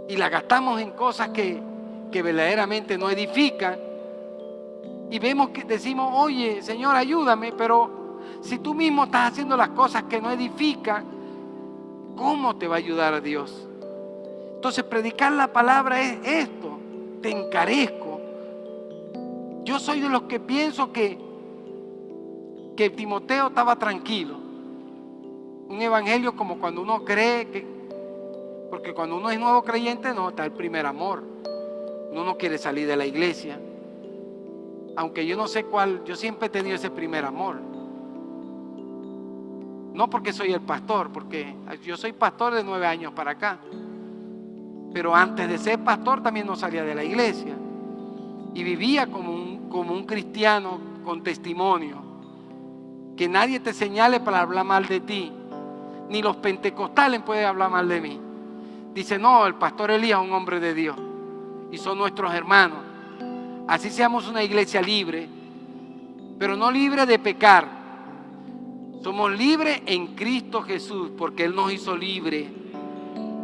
y la gastamos en cosas que verdaderamente no edifican. Y vemos que decimos: oye, Señor, ayúdame, pero si tú mismo estás haciendo las cosas que no edifican, ¿cómo te va a ayudar a Dios? Entonces predicar la palabra es esto: te encarezco. Yo soy de los que pienso que Timoteo estaba tranquilo. Un evangelio como cuando uno cree porque cuando uno es nuevo creyente no está el primer amor. Uno no quiere salir de la iglesia. Aunque yo no sé cuál, yo siempre he tenido ese primer amor. No porque soy el pastor, porque yo soy pastor de 9 años para acá. Pero antes de ser pastor también no salía de la iglesia. Y vivía como un cristiano con testimonio. Que nadie te señale para hablar mal de ti. Ni los pentecostales pueden hablar mal de mí. Dice: no, el pastor Elías es un hombre de Dios. Y son nuestros hermanos. Así seamos una iglesia libre. Pero no libre de pecar. Somos libres en Cristo Jesús. Porque Él nos hizo libres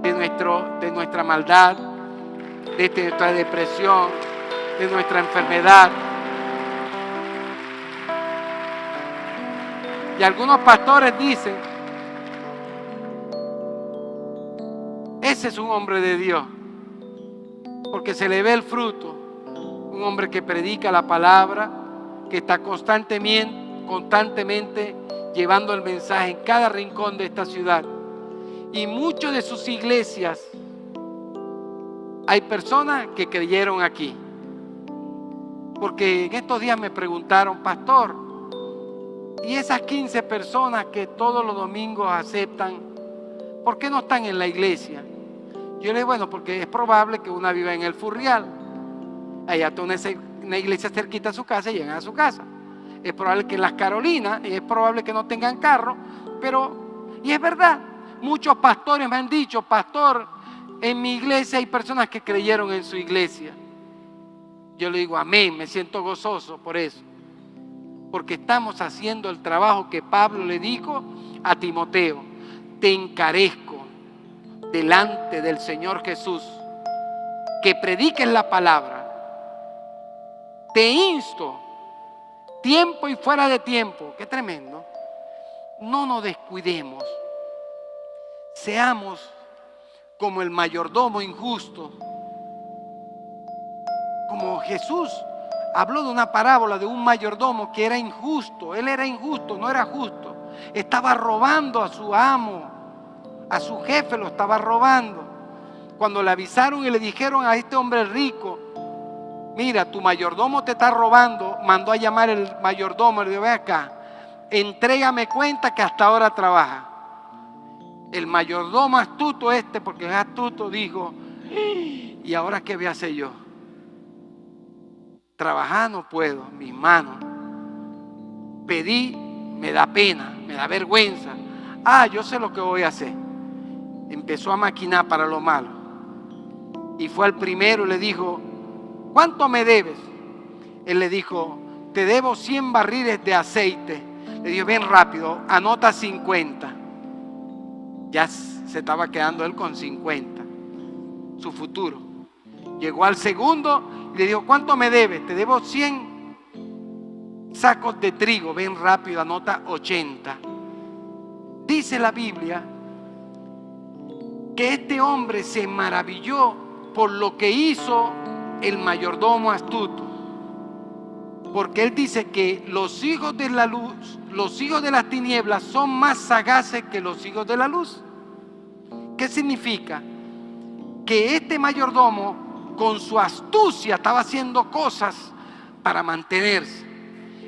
de nuestra maldad, de nuestra depresión, de nuestra enfermedad. Y algunos pastores dicen: ese es un hombre de Dios, porque se le ve el fruto. Un hombre que predica la palabra, que está constantemente llevando el mensaje en cada rincón de esta ciudad. Y muchas de sus iglesias, hay personas que creyeron aquí. Porque en estos días me preguntaron: pastor, ¿y esas 15 personas que todos los domingos aceptan, por qué no están en la iglesia? Yo le digo: bueno, porque es probable que una viva en el Furrial. Allá está una iglesia cerquita a su casa y llegan a su casa. Es probable que en las Carolinas, es probable que no tengan carro, y es verdad, muchos pastores me han dicho: pastor, en mi iglesia hay personas que creyeron en su iglesia. Yo le digo: amén, me siento gozoso por eso. Porque estamos haciendo el trabajo que Pablo le dijo a Timoteo: te encarezco. delante del Señor Jesús, que prediques la palabra. Te insto, tiempo y fuera de tiempo, qué tremendo, no nos descuidemos, seamos como el mayordomo injusto. Como Jesús habló de una parábola de un mayordomo que era injusto, él era injusto, no era justo, estaba robando a su amo, a su jefe lo estaba robando. Cuando le avisaron y le dijeron a este hombre rico, mira, tu mayordomo te está robando, mandó a llamar el mayordomo y le dijo, ve acá, entrégame cuenta que hasta ahora trabaja. El mayordomo astuto porque es astuto, dijo, ¿y ahora qué voy a hacer yo? Trabajar no puedo, mis manos. Pedí, me da pena, me da vergüenza. Yo sé lo que voy a hacer. Empezó a maquinar para lo malo. Y fue al primero y le dijo, ¿cuánto me debes? Él le dijo, te debo 100 barriles de aceite. Le dijo, ven rápido, anota 50. Ya se estaba quedando él con 50, su futuro. Llegó al segundo y le dijo, ¿cuánto me debes? Te debo 100 sacos de trigo, ven rápido, anota 80. Dice la Biblia que este hombre se maravilló por lo que hizo el mayordomo astuto, porque él dice que los hijos de la luz, los hijos de las tinieblas son más sagaces que los hijos de la luz. ¿Qué significa? Que este mayordomo con su astucia estaba haciendo cosas para mantenerse.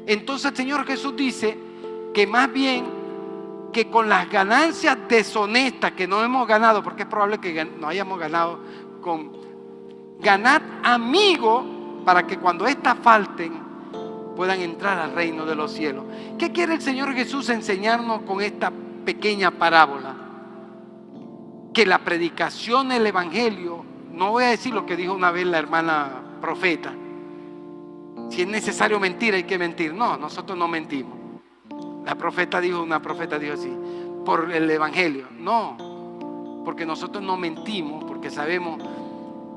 Entonces el Señor Jesús dice que más bien que con las ganancias deshonestas que no hemos ganado, porque es probable que no hayamos ganado, ganad amigos para que cuando éstas falten puedan entrar al reino de los cielos. ¿Qué quiere el Señor Jesús enseñarnos con esta pequeña parábola? Que la predicación del evangelio, no voy a decir lo que dijo una vez la hermana profeta, si es necesario mentir hay que mentir. No, nosotros no mentimos. Una profeta dijo así, por el evangelio. No, porque nosotros no mentimos, porque sabemos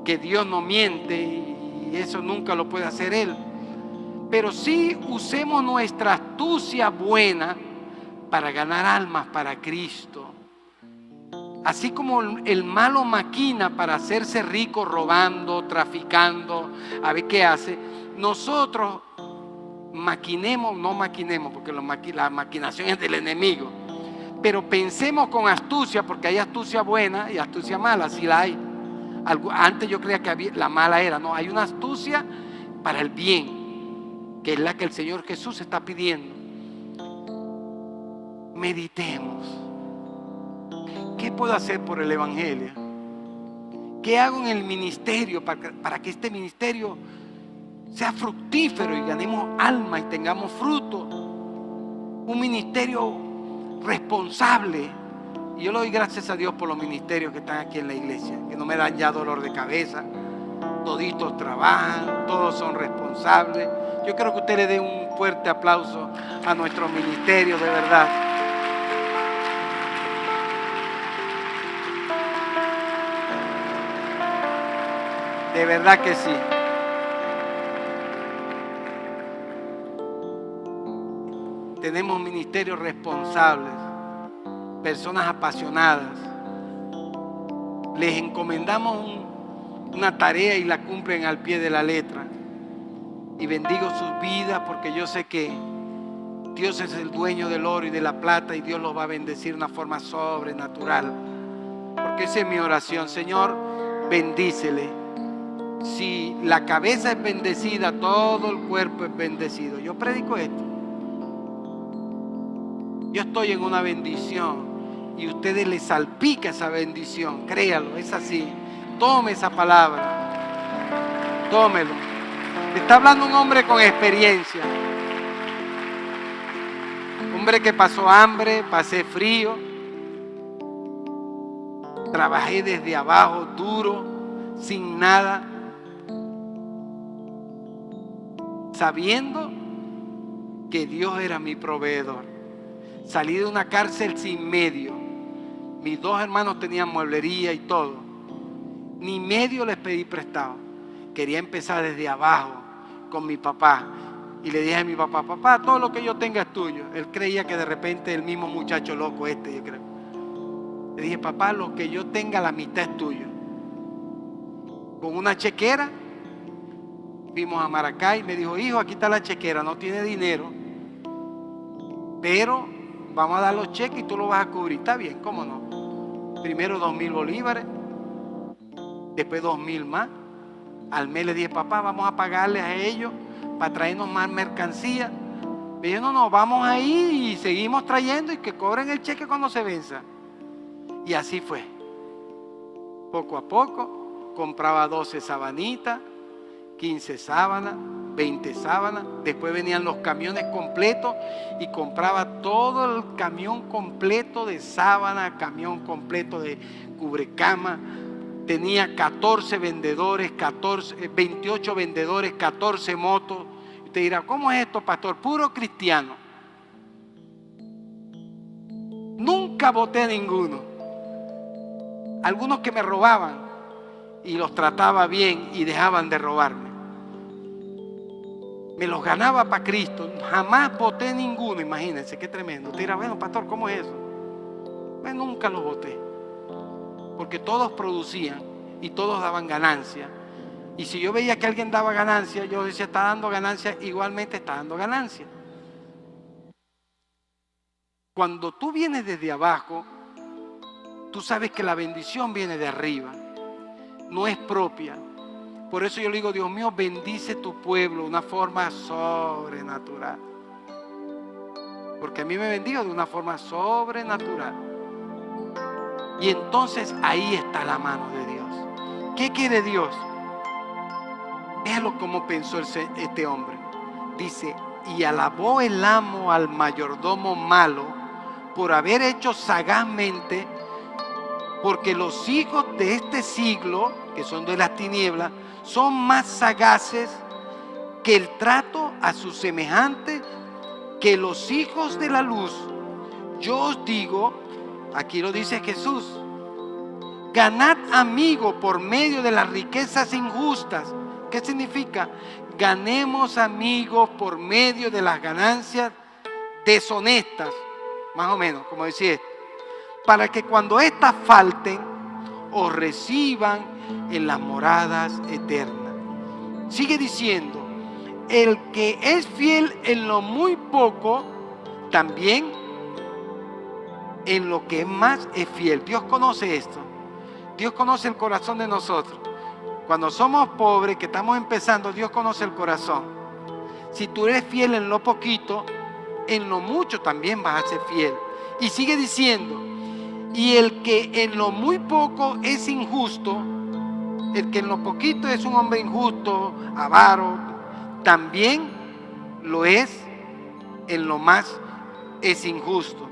que Dios no miente y eso nunca lo puede hacer Él. Pero sí usemos nuestra astucia buena para ganar almas para Cristo. Así como el malo maquina para hacerse rico robando, traficando, a ver qué hace, nosotros no maquinemos, porque la maquinación es del enemigo, pero pensemos con astucia, porque hay astucia buena y astucia mala, sí la hay. Antes yo creía que la mala era, no, hay una astucia para el bien, que es la que el Señor Jesús está pidiendo. Meditemos. ¿Qué puedo hacer por el evangelio? ¿Qué hago en el ministerio para que este ministerio sea fructífero y ganemos alma y tengamos fruto? Un ministerio responsable. Y yo le doy gracias a Dios por los ministerios que están aquí en la iglesia, que no me dan ya dolor de cabeza. Toditos trabajan, todos son responsables. Yo creo que usted le dé un fuerte aplauso a nuestro ministerio, de verdad. De verdad que sí. Tenemos ministerios responsables, personas apasionadas. Les encomendamos una tarea y la cumplen al pie de la letra. Y bendigo sus vidas porque yo sé que Dios es el dueño del oro y de la plata y Dios los va a bendecir de una forma sobrenatural. Porque esa es mi oración. Señor, bendícele. Si la cabeza es bendecida, todo el cuerpo es bendecido. Yo predico esto. Yo estoy en una bendición y a ustedes les salpica esa bendición. Créalo, es así. Tome esa palabra. Tómelo. Está hablando un hombre con experiencia. Hombre que pasó hambre, pasé frío. Trabajé desde abajo, duro, sin nada. Sabiendo que Dios era mi proveedor. Salí de una cárcel sin medio. Mis dos hermanos tenían mueblería y todo. Ni medio les pedí prestado. Quería empezar desde abajo con mi papá. Y le dije a mi papá, papá, todo lo que yo tenga es tuyo. Él creía que de repente el mismo muchacho loco yo creo. Le dije, papá, lo que yo tenga, la mitad es tuyo. Con una chequera, fuimos a Maracay. Me dijo, hijo, aquí está la chequera, no tiene dinero, pero vamos a dar los cheques y tú lo vas a cubrir. Está bien, ¿cómo no? Primero 2,000 bolívares, después 2,000 más. Al mes le dije, papá, vamos a pagarles a ellos para traernos más mercancía. Me dijo, no, vamos ahí y seguimos trayendo y que cobren el cheque cuando se venza. Y así fue. Poco a poco compraba 12 sabanitas, 15 sábanas, 20 sábanas. Después venían los camiones completos y compraba todo el camión completo de sábana, camión completo de cubrecama. Tenía 14 vendedores, 28 vendedores, 14 motos. Usted dirá, ¿cómo es esto, pastor? Puro cristiano. Nunca boté a ninguno. Algunos que me robaban y los trataba bien y dejaban de robarme. Me los ganaba para Cristo. Jamás boté ninguno, imagínense, qué tremendo. Usted dirá, bueno, pastor, ¿cómo es eso? Pues nunca los boté. Porque todos producían y todos daban ganancia. Y si yo veía que alguien daba ganancia, yo decía, está dando ganancia, igualmente está dando ganancia. Cuando tú vienes desde abajo, tú sabes que la bendición viene de arriba, no es propia. Por eso yo le digo, Dios mío, bendice tu pueblo de una forma sobrenatural. Porque a mí me bendijo de una forma sobrenatural. Y entonces ahí está la mano de Dios. ¿Qué quiere Dios? Véalo cómo pensó este hombre. Dice, y alabó el amo al mayordomo malo por haber hecho sagazmente, porque los hijos de este siglo, que son de las tinieblas, son más sagaces que el trato a sus semejantes, que los hijos de la luz. Yo os digo, aquí lo dice Jesús, ganad amigos por medio de las riquezas injustas. ¿Qué significa? Ganemos amigos por medio de las ganancias deshonestas, más o menos, como decía esto, para que cuando éstas falten, os reciban en las moradas eternas. Sigue diciendo, el que es fiel en lo muy poco, también en lo que más es fiel. Dios conoce esto. Dios conoce el corazón de nosotros. Cuando somos pobres, que estamos empezando, Dios conoce el corazón. Si tú eres fiel en lo poquito, en lo mucho también vas a ser fiel. Y sigue diciendo, y el que en lo muy poco es injusto, el que en lo poquito es un hombre injusto, avaro, también lo es en lo más es injusto.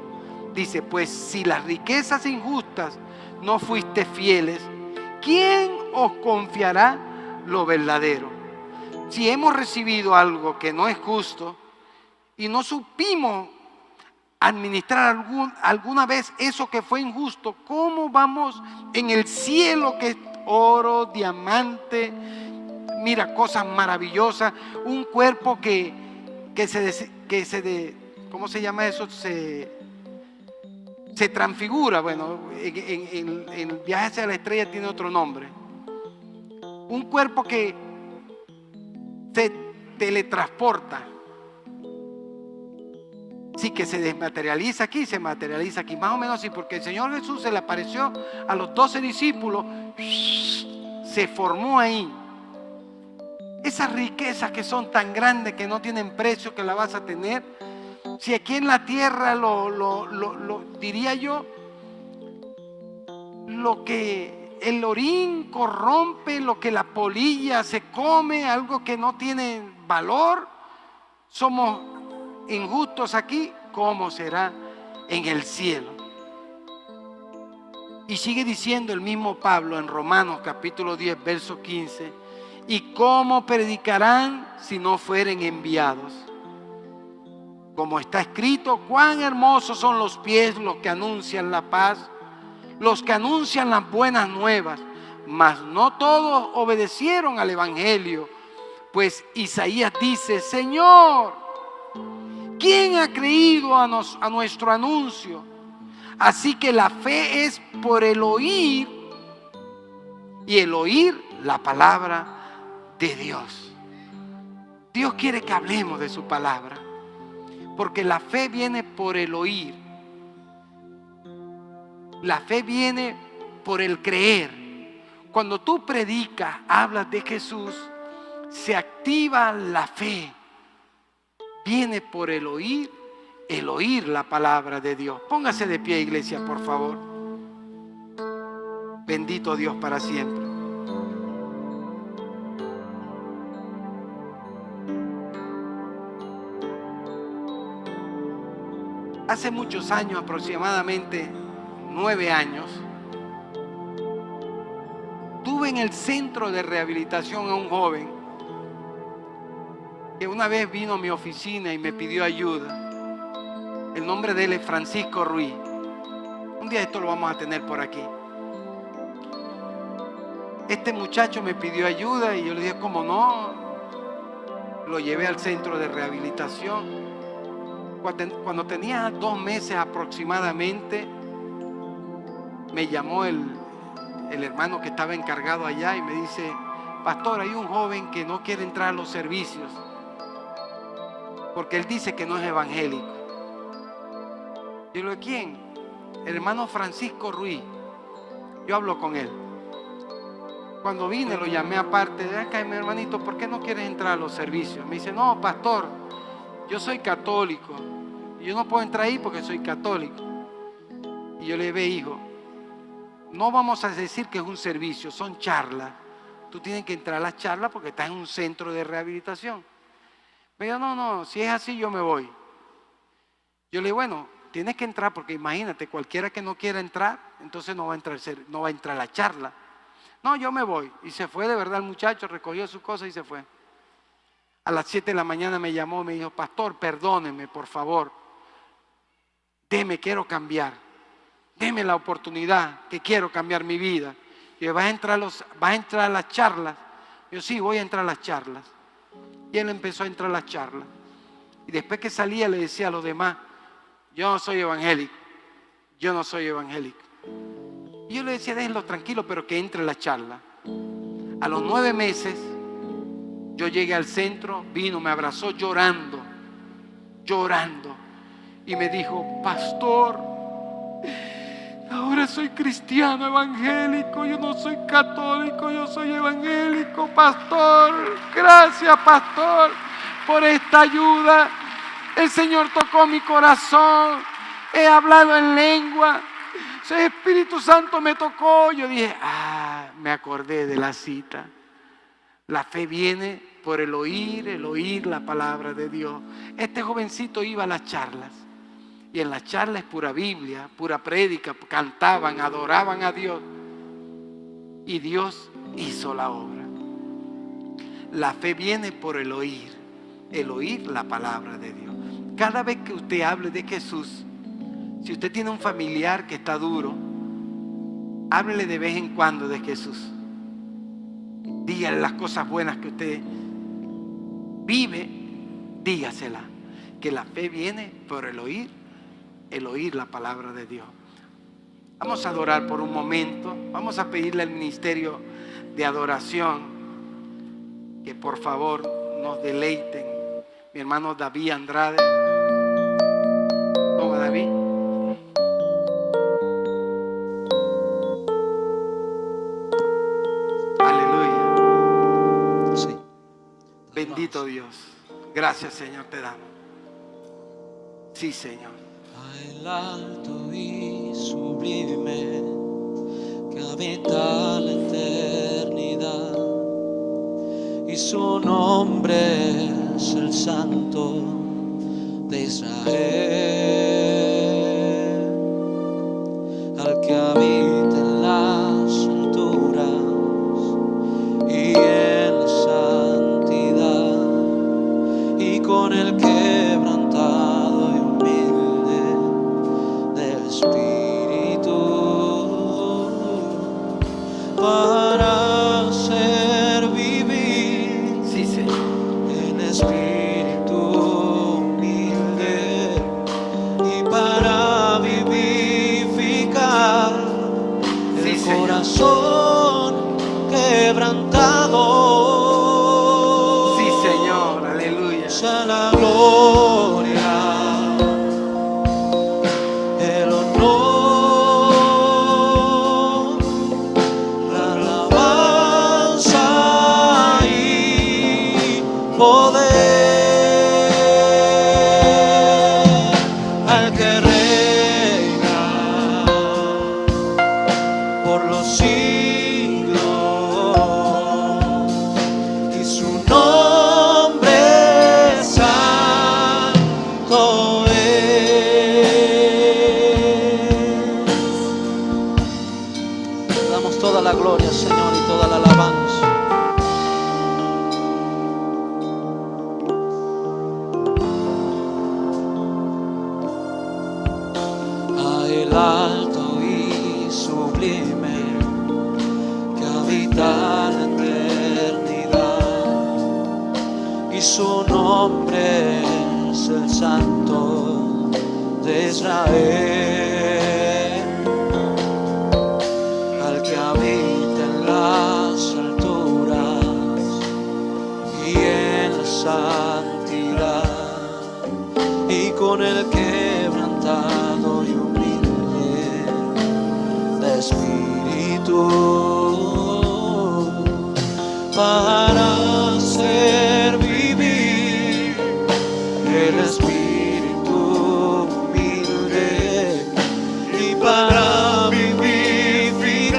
Dice, pues si las riquezas injustas no fuiste fieles, ¿quién os confiará lo verdadero? Si hemos recibido algo que no es justo y no supimos administrar alguna vez eso que fue injusto, ¿cómo vamos en el cielo que es oro, diamante, mira, cosas maravillosas, un cuerpo que ¿cómo se llama eso? Se transfigura. Bueno, en el viaje hacia la estrella tiene otro nombre. Un cuerpo que se teletransporta. Sí, que se desmaterializa aquí, se materializa aquí, más o menos así, porque el Señor Jesús se le apareció a los 12 discípulos, se formó ahí. Esas riquezas que son tan grandes que no tienen precio, que la vas a tener. Si aquí en la tierra diría yo, lo que el orín corrompe, lo que la polilla se come, algo que no tiene valor, somos injustos aquí, ¿cómo será en el cielo? Y sigue diciendo el mismo Pablo en Romanos capítulo 10, verso 15, ¿y cómo predicarán si no fueren enviados? Como está escrito, cuán hermosos son los pies los que anuncian la paz, los que anuncian las buenas nuevas, mas no todos obedecieron al evangelio. Pues Isaías dice: Señor, ¿quién ha creído a nuestro anuncio? Así que la fe es por el oír, y el oír la palabra de Dios. Dios quiere que hablemos de su palabra, porque la fe viene por el oír. La fe viene por el creer. Cuando tú predicas, hablas de Jesús, se activa la fe. Viene por el oír la palabra de Dios. Póngase de pie, iglesia, por favor. Bendito Dios para siempre. Hace muchos años, aproximadamente 9 años, tuve en el centro de rehabilitación a un joven que una vez vino a mi oficina y me pidió ayuda. El nombre de él es Francisco Ruiz. Un día esto lo vamos a tener por aquí. Este muchacho me pidió ayuda y yo le dije, ¿cómo no? Lo llevé al centro de rehabilitación. Cuando tenía 2 meses aproximadamente, me llamó el hermano que estaba encargado allá y me dice: pastor, hay un joven que no quiere entrar a los servicios porque él dice que no es evangélico. Y yo le digo: ¿quién? El hermano Francisco Ruiz. Yo hablo con él. Cuando vine lo llamé aparte. Acá, mi hermanito, ¿por qué no quieres entrar a los servicios? Me dice: no, pastor, yo soy católico y yo no puedo entrar ahí porque soy católico. Y yo le dije: ve, hijo, no vamos a decir que es un servicio, son charlas. Tú tienes que entrar a las charlas porque estás en un centro de rehabilitación. Pero no, si es así yo me voy. Yo le digo: bueno, tienes que entrar porque imagínate, cualquiera que no quiera entrar, entonces no va a entrar a la charla. No, yo me voy. Y se fue de verdad el muchacho, recogió sus cosas y se fue. A las 7 de la mañana me llamó, me dijo: pastor, perdóneme, por favor. Quiero cambiar. Deme la oportunidad, que quiero cambiar mi vida. Y yo: ¿vas a entrar a las charlas? Yo: sí, voy a entrar a las charlas. Y él empezó a entrar a las charlas. Y después que salía le decía a los demás: yo no soy evangélico, yo no soy evangélico. Y yo le decía: déjenlo tranquilo, pero que entre a la charla. A los 9 meses, yo llegué al centro, vino, me abrazó llorando, y me dijo: pastor, ahora soy cristiano evangélico, yo no soy católico, yo soy evangélico, pastor. Gracias, pastor, por esta ayuda. El Señor tocó mi corazón, he hablado en lengua, el Espíritu Santo me tocó. Yo dije: me acordé de la cita. La fe viene por el oír la palabra de Dios. Este jovencito iba a las charlas. Y en las charlas pura Biblia, pura prédica, cantaban, adoraban a Dios. Y Dios hizo la obra. La fe viene por el oír la palabra de Dios. Cada vez que usted hable de Jesús, si usted tiene un familiar que está duro, háblele de vez en cuando de Jesús. Dígale las cosas buenas que usted vive, dígasela. Que la fe viene por el oír la palabra de Dios. Vamos a adorar por un momento. Vamos a pedirle al ministerio de adoración que por favor nos deleiten. Mi hermano David Andrade. ¿Cómo, David? Aleluya. Sí. Bendito Dios. Gracias, Señor, te damos. Sí, Señor. El alto y sublime que habita la eternidad, y su nombre es el Santo de Israel, al que habita en las alturas y en la santidad, y con el quebrantado y humilde del espíritu espíritu humilde y para vivificar Sí, el Señor. corazón quebrantado. Sí, Señor, aleluya. Sea la gloria, el honor, la alabanza y poder al que reina por los siglos, y su nombre santo es. Te damos toda la gloria, Señor, y toda la alabanza. A el alto y sublime que habita la eternidad, y su nombre es el Santo de Israel, al que habita en las alturas y en la santidad, y con el quebrantado y humilde de espíritu, para hacer vivir el espíritu humilde y para vivificar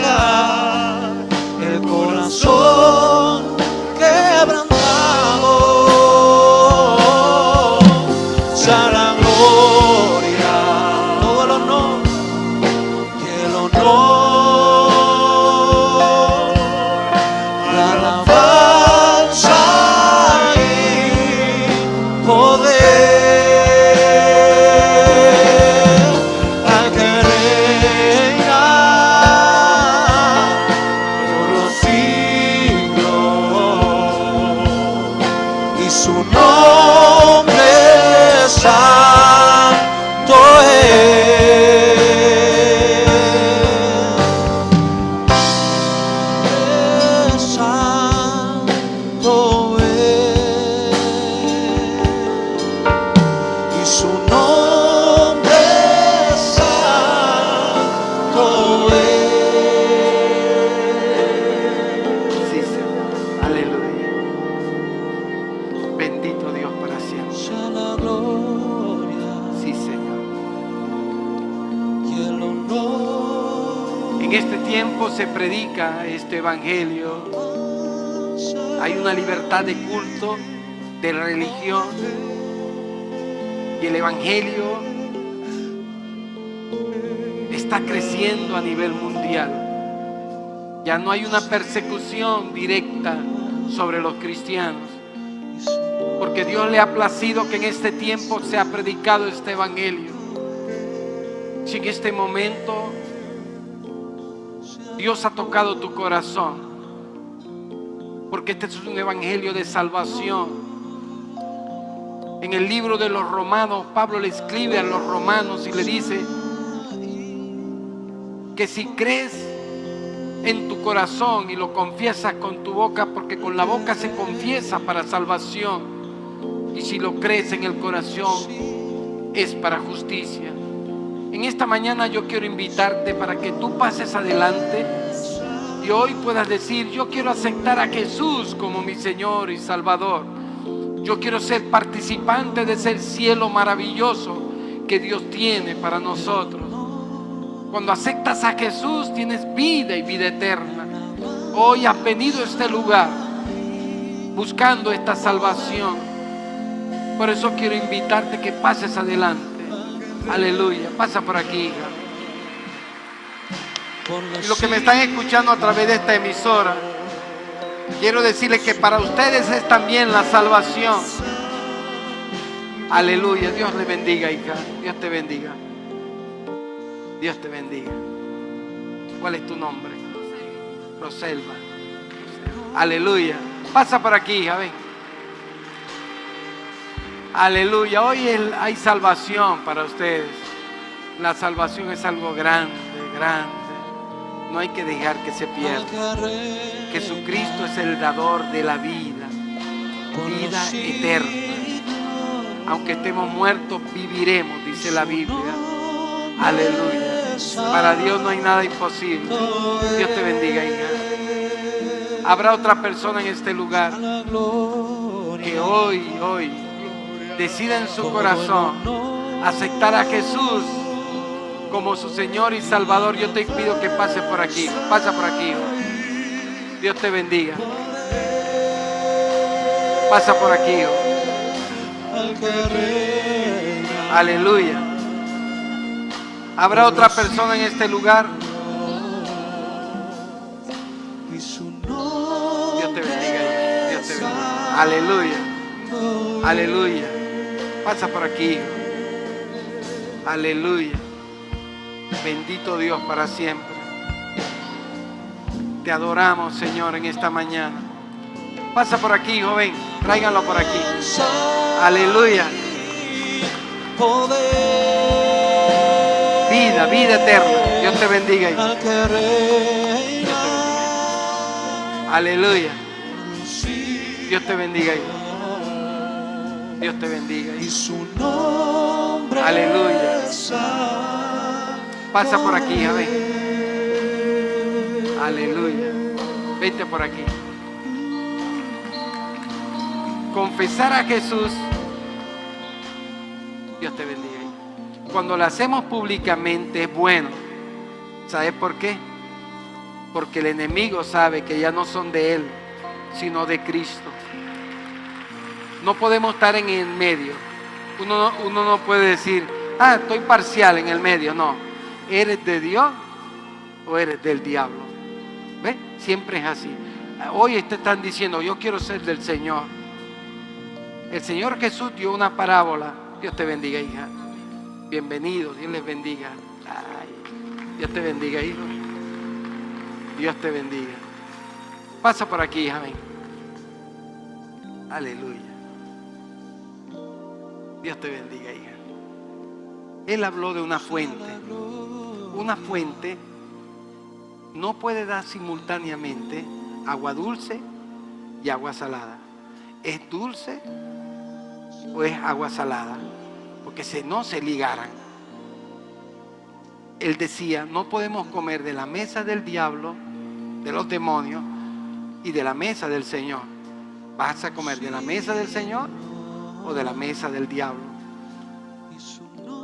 el corazón quebrantado. Sea la gloria, todo el honor y el honor, la alabanza y poder al que reina por los siglos, y su nombre santo es, santo es, y su nombre santo es. Sí, Señor, aleluya. Bendito Dios para siempre. Sea la gloria Sí, Señor. y el honor. En este tiempo se predica este evangelio. Hay una libertad de culto, de religión, y el evangelio está creciendo a nivel mundial. Ya no hay una persecución directa sobre los cristianos, porque Dios le ha placido que en este tiempo se ha predicado este evangelio. Si en este momento Dios ha tocado tu corazón, porque este es un evangelio de salvación. En el libro de los Romanos, Pablo le escribe a los romanos y le dice que si crees en tu corazón y lo confiesas con tu boca, porque con la boca se confiesa para salvación, y si lo crees en el corazón es para justicia. En esta mañana yo quiero invitarte para que tú pases adelante y hoy puedas decir: yo quiero aceptar a Jesús como mi Señor y Salvador. Yo quiero ser participante de ese cielo maravilloso que Dios tiene para nosotros. Cuando aceptas a Jesús tienes vida y vida eterna. Hoy has venido a este lugar buscando esta salvación. Por eso quiero invitarte que pases adelante. Aleluya, pasa por aquí, hija. Y los que me están escuchando a través de esta emisora, quiero decirles que para ustedes es también la salvación. Aleluya, Dios le bendiga, hija. Dios te bendiga. Dios te bendiga. ¿Cuál es tu nombre? Roselva. Aleluya. Pasa por aquí, hija, ven. Aleluya. Hoy hay salvación para ustedes. La salvación es algo grande, grande. No hay que dejar que se pierda. Jesucristo es el dador de la vida, vida eterna. Aunque estemos muertos, viviremos, dice la Biblia. Aleluya. Para Dios no hay nada imposible. Dios te bendiga, hija. Habrá otra persona en este lugar que hoy decida en su corazón aceptar a Jesús como su Señor y Salvador. Yo te pido que pase por aquí. Pasa por aquí, hijo. Dios te bendiga. Pasa por aquí, hijo. Aleluya. ¿Habrá otra persona en este lugar? Dios te bendiga, hijo. Dios te bendiga. Aleluya. Aleluya. Pasa por aquí, hijo. Aleluya. Bendito Dios para siempre. Te adoramos, Señor, en esta mañana. Pasa por aquí, joven. Tráiganlo por aquí. Aleluya. Vida, vida eterna. Dios te bendiga. Dios te bendiga. Aleluya. Dios te bendiga. Dios te bendiga. Aleluya. Pasa por aquí, joven. Aleluya. Vete por aquí. Confesar a Jesús. Dios te bendiga. Cuando lo hacemos públicamente es bueno. ¿Sabes por qué? Porque el enemigo sabe que ya no son de Él, sino de Cristo. No podemos estar en el medio. Uno no puede decir, estoy parcial en el medio. No. ¿Eres de Dios o eres del diablo? ¿Ves? Siempre es así. Hoy te están diciendo, yo quiero ser del Señor. El Señor Jesús dio una parábola. Dios te bendiga, hija. Bienvenido, Dios les bendiga. Ay, Dios te bendiga, hijo. Dios te bendiga. Pasa por aquí, hija, ven. Aleluya. Dios te bendiga, hija. Él habló de una fuente. Una fuente no puede dar simultáneamente agua dulce y agua salada. ¿Es dulce o es agua salada? Porque no se ligaran. Él decía, no podemos comer de la mesa del diablo, de los demonios, y de la mesa del Señor. ¿Vas a comer de la mesa del Señor o de la mesa del diablo?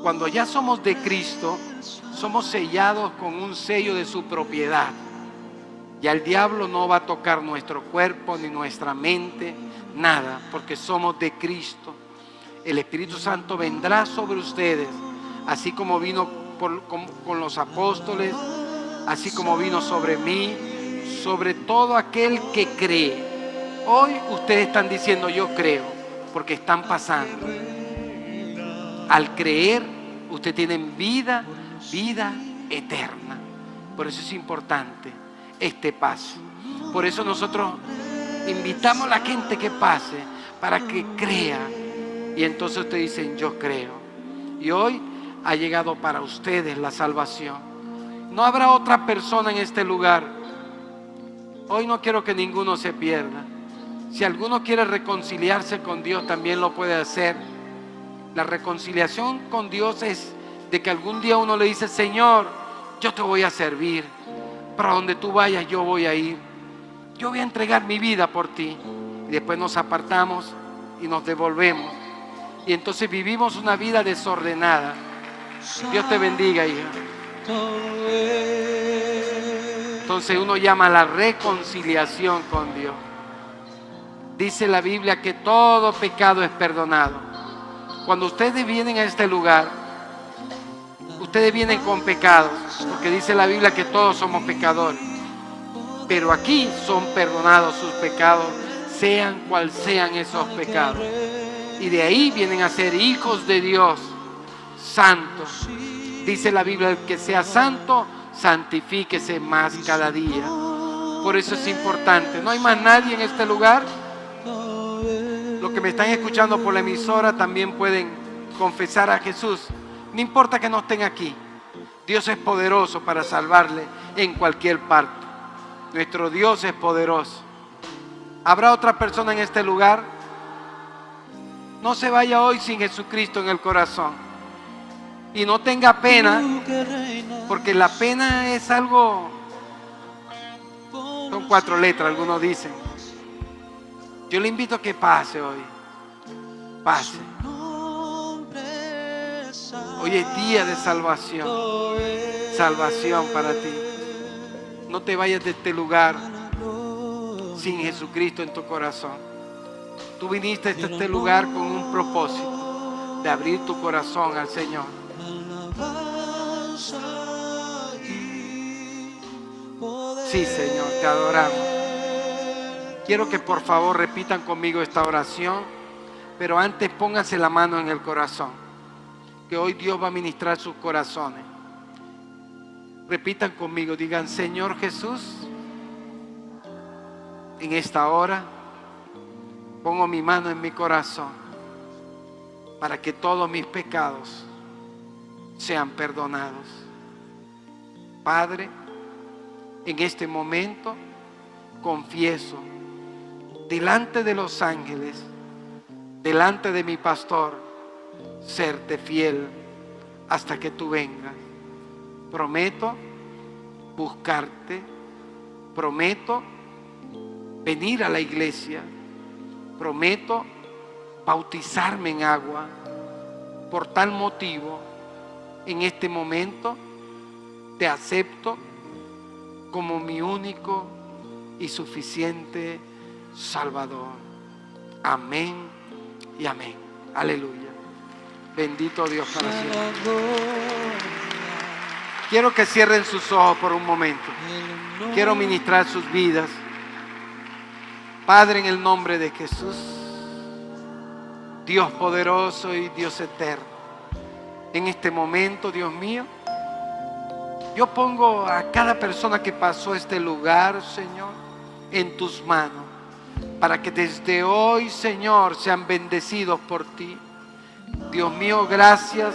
Cuando ya somos de Cristo, somos sellados con un sello de su propiedad. Ya el diablo no va a tocar nuestro cuerpo ni nuestra mente, nada, porque somos de Cristo. El Espíritu Santo vendrá sobre ustedes, así como vino con los apóstoles, así como vino sobre mí, sobre todo aquel que cree. Hoy ustedes están diciendo yo creo, porque están pasando. Al creer, ustedes tienen vida eterna. Por eso es importante este paso. Por eso nosotros invitamos a la gente que pase para que crea. Y entonces ustedes dicen, yo creo. Y hoy ha llegado para ustedes la salvación. No habrá otra persona en este lugar. Hoy no quiero que ninguno se pierda. Si alguno quiere reconciliarse con Dios, también lo puede hacer. La reconciliación con Dios es de que algún día uno le dice, Señor, yo te voy a servir. Para donde tú vayas, yo voy a ir. Yo voy a entregar mi vida por ti. Y después nos apartamos y nos devolvemos. Y entonces vivimos una vida desordenada. Dios te bendiga, hija. Entonces uno llama a la reconciliación con Dios. Dice la Biblia que todo pecado es perdonado. Cuando ustedes vienen a este lugar, ustedes vienen con pecados, porque dice la Biblia que todos somos pecadores. Pero aquí son perdonados sus pecados, sean cual sean esos pecados. Y de ahí vienen a ser hijos de Dios, santos. Dice la Biblia, el que sea santo, santifíquese más cada día. Por eso es importante. No hay más nadie en este lugar. Los que me están escuchando por la emisora también pueden confesar a Jesús. No importa que no estén aquí. Dios es poderoso para salvarle en cualquier parte. Nuestro Dios es poderoso. ¿Habrá otra persona en este lugar? No se vaya hoy sin Jesucristo en el corazón. Y no tenga pena, porque la pena es algo... Son 4 letras, algunos dicen. Yo le invito a que pase hoy. Pase. Hoy es día de salvación. Salvación para ti. No te vayas de este lugar sin Jesucristo en tu corazón. Tú viniste a este lugar con un propósito de abrir tu corazón al Señor. Sí, Señor, te adoramos. Quiero que por favor repitan conmigo esta oración, pero antes pónganse la mano en el corazón, que hoy Dios va a ministrar sus corazones. Repitan conmigo, digan: Señor Jesús, en esta hora pongo mi mano en mi corazón para que todos mis pecados sean perdonados. Padre, en este momento confieso delante de los ángeles, delante de mi pastor, serte fiel hasta que tú vengas. Prometo buscarte, prometo venir a la iglesia, prometo bautizarme en agua. Por tal motivo, en este momento te acepto como mi único y suficiente Salvador. Amén y amén. Aleluya. Bendito Dios para siempre. Quiero que cierren sus ojos por un momento. Quiero ministrar sus vidas. Padre, en el nombre de Jesús, Dios poderoso y Dios eterno, en este momento, Dios mío, yo pongo a cada persona que pasó este lugar, Señor, en tus manos, para que desde hoy, Señor, sean bendecidos por ti. Dios mío, gracias,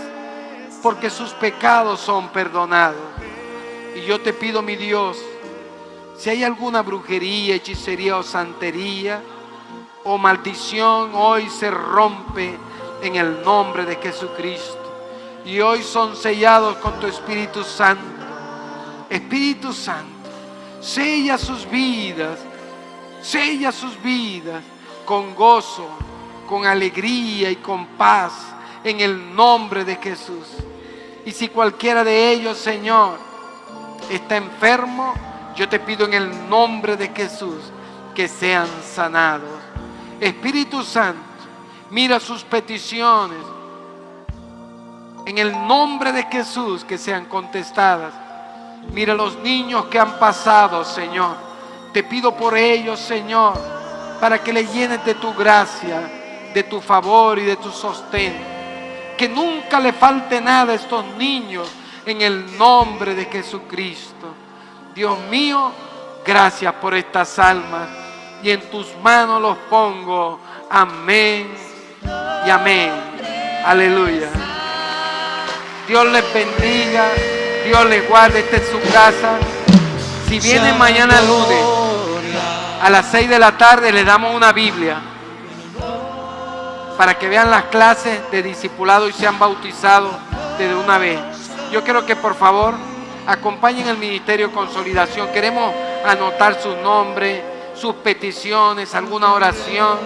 porque sus pecados son perdonados. Y yo te pido, mi Dios, si hay alguna brujería, hechicería o santería o maldición, hoy se rompe en el nombre de Jesucristo. Y hoy son sellados con tu Espíritu Santo. Espíritu Santo, sella sus vidas con gozo, con alegría y con paz en el nombre de Jesús. Y si cualquiera de ellos, Señor, está enfermo, yo te pido en el nombre de Jesús que sean sanados. Espíritu Santo, mira sus peticiones en el nombre de Jesús, que sean contestadas. Mira los niños que han pasado, Señor. Te pido por ellos, Señor, para que le llenes de tu gracia, de tu favor y de tu sostén. Que nunca le falte nada a estos niños en el nombre de Jesucristo. Dios mío, gracias por estas almas y en tus manos los pongo. Amén y amén. Aleluya. Dios les bendiga. Dios les guarde, esté en su casa. Si vienen mañana lunes a las 6 de la tarde, les damos una Biblia para que vean las clases de discipulado y sean bautizados desde una vez. Yo quiero que por favor acompañen el Ministerio de Consolidación. Queremos anotar sus nombres, sus peticiones, alguna oración.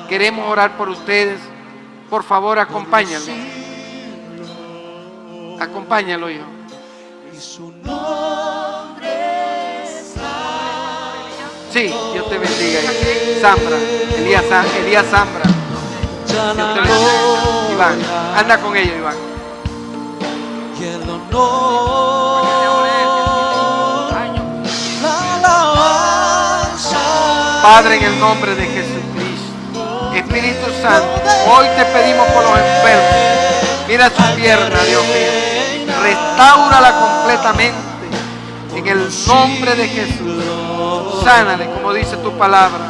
Queremos orar por ustedes. Por favor, acompáñenlo. Acompáñalo, hijo. Sí, Dios te bendiga. Zambra, Elías Zambra. Dios te bendiga. Iván, anda con ellos, Iván. Padre, en el nombre de Jesucristo, Espíritu Santo, hoy te pedimos por los enfermos. Mira su pierna, Dios mío. Restáurala completamente. En el nombre de Jesús. Sánale, como dice tu palabra.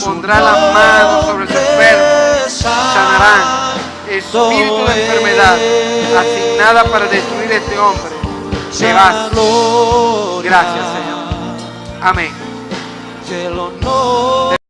pondrá la mano sobre los enfermos, sanarán. Espíritu de enfermedad asignada para destruir a este hombre, te vas. Gracias, Señor. Amén. Que el honor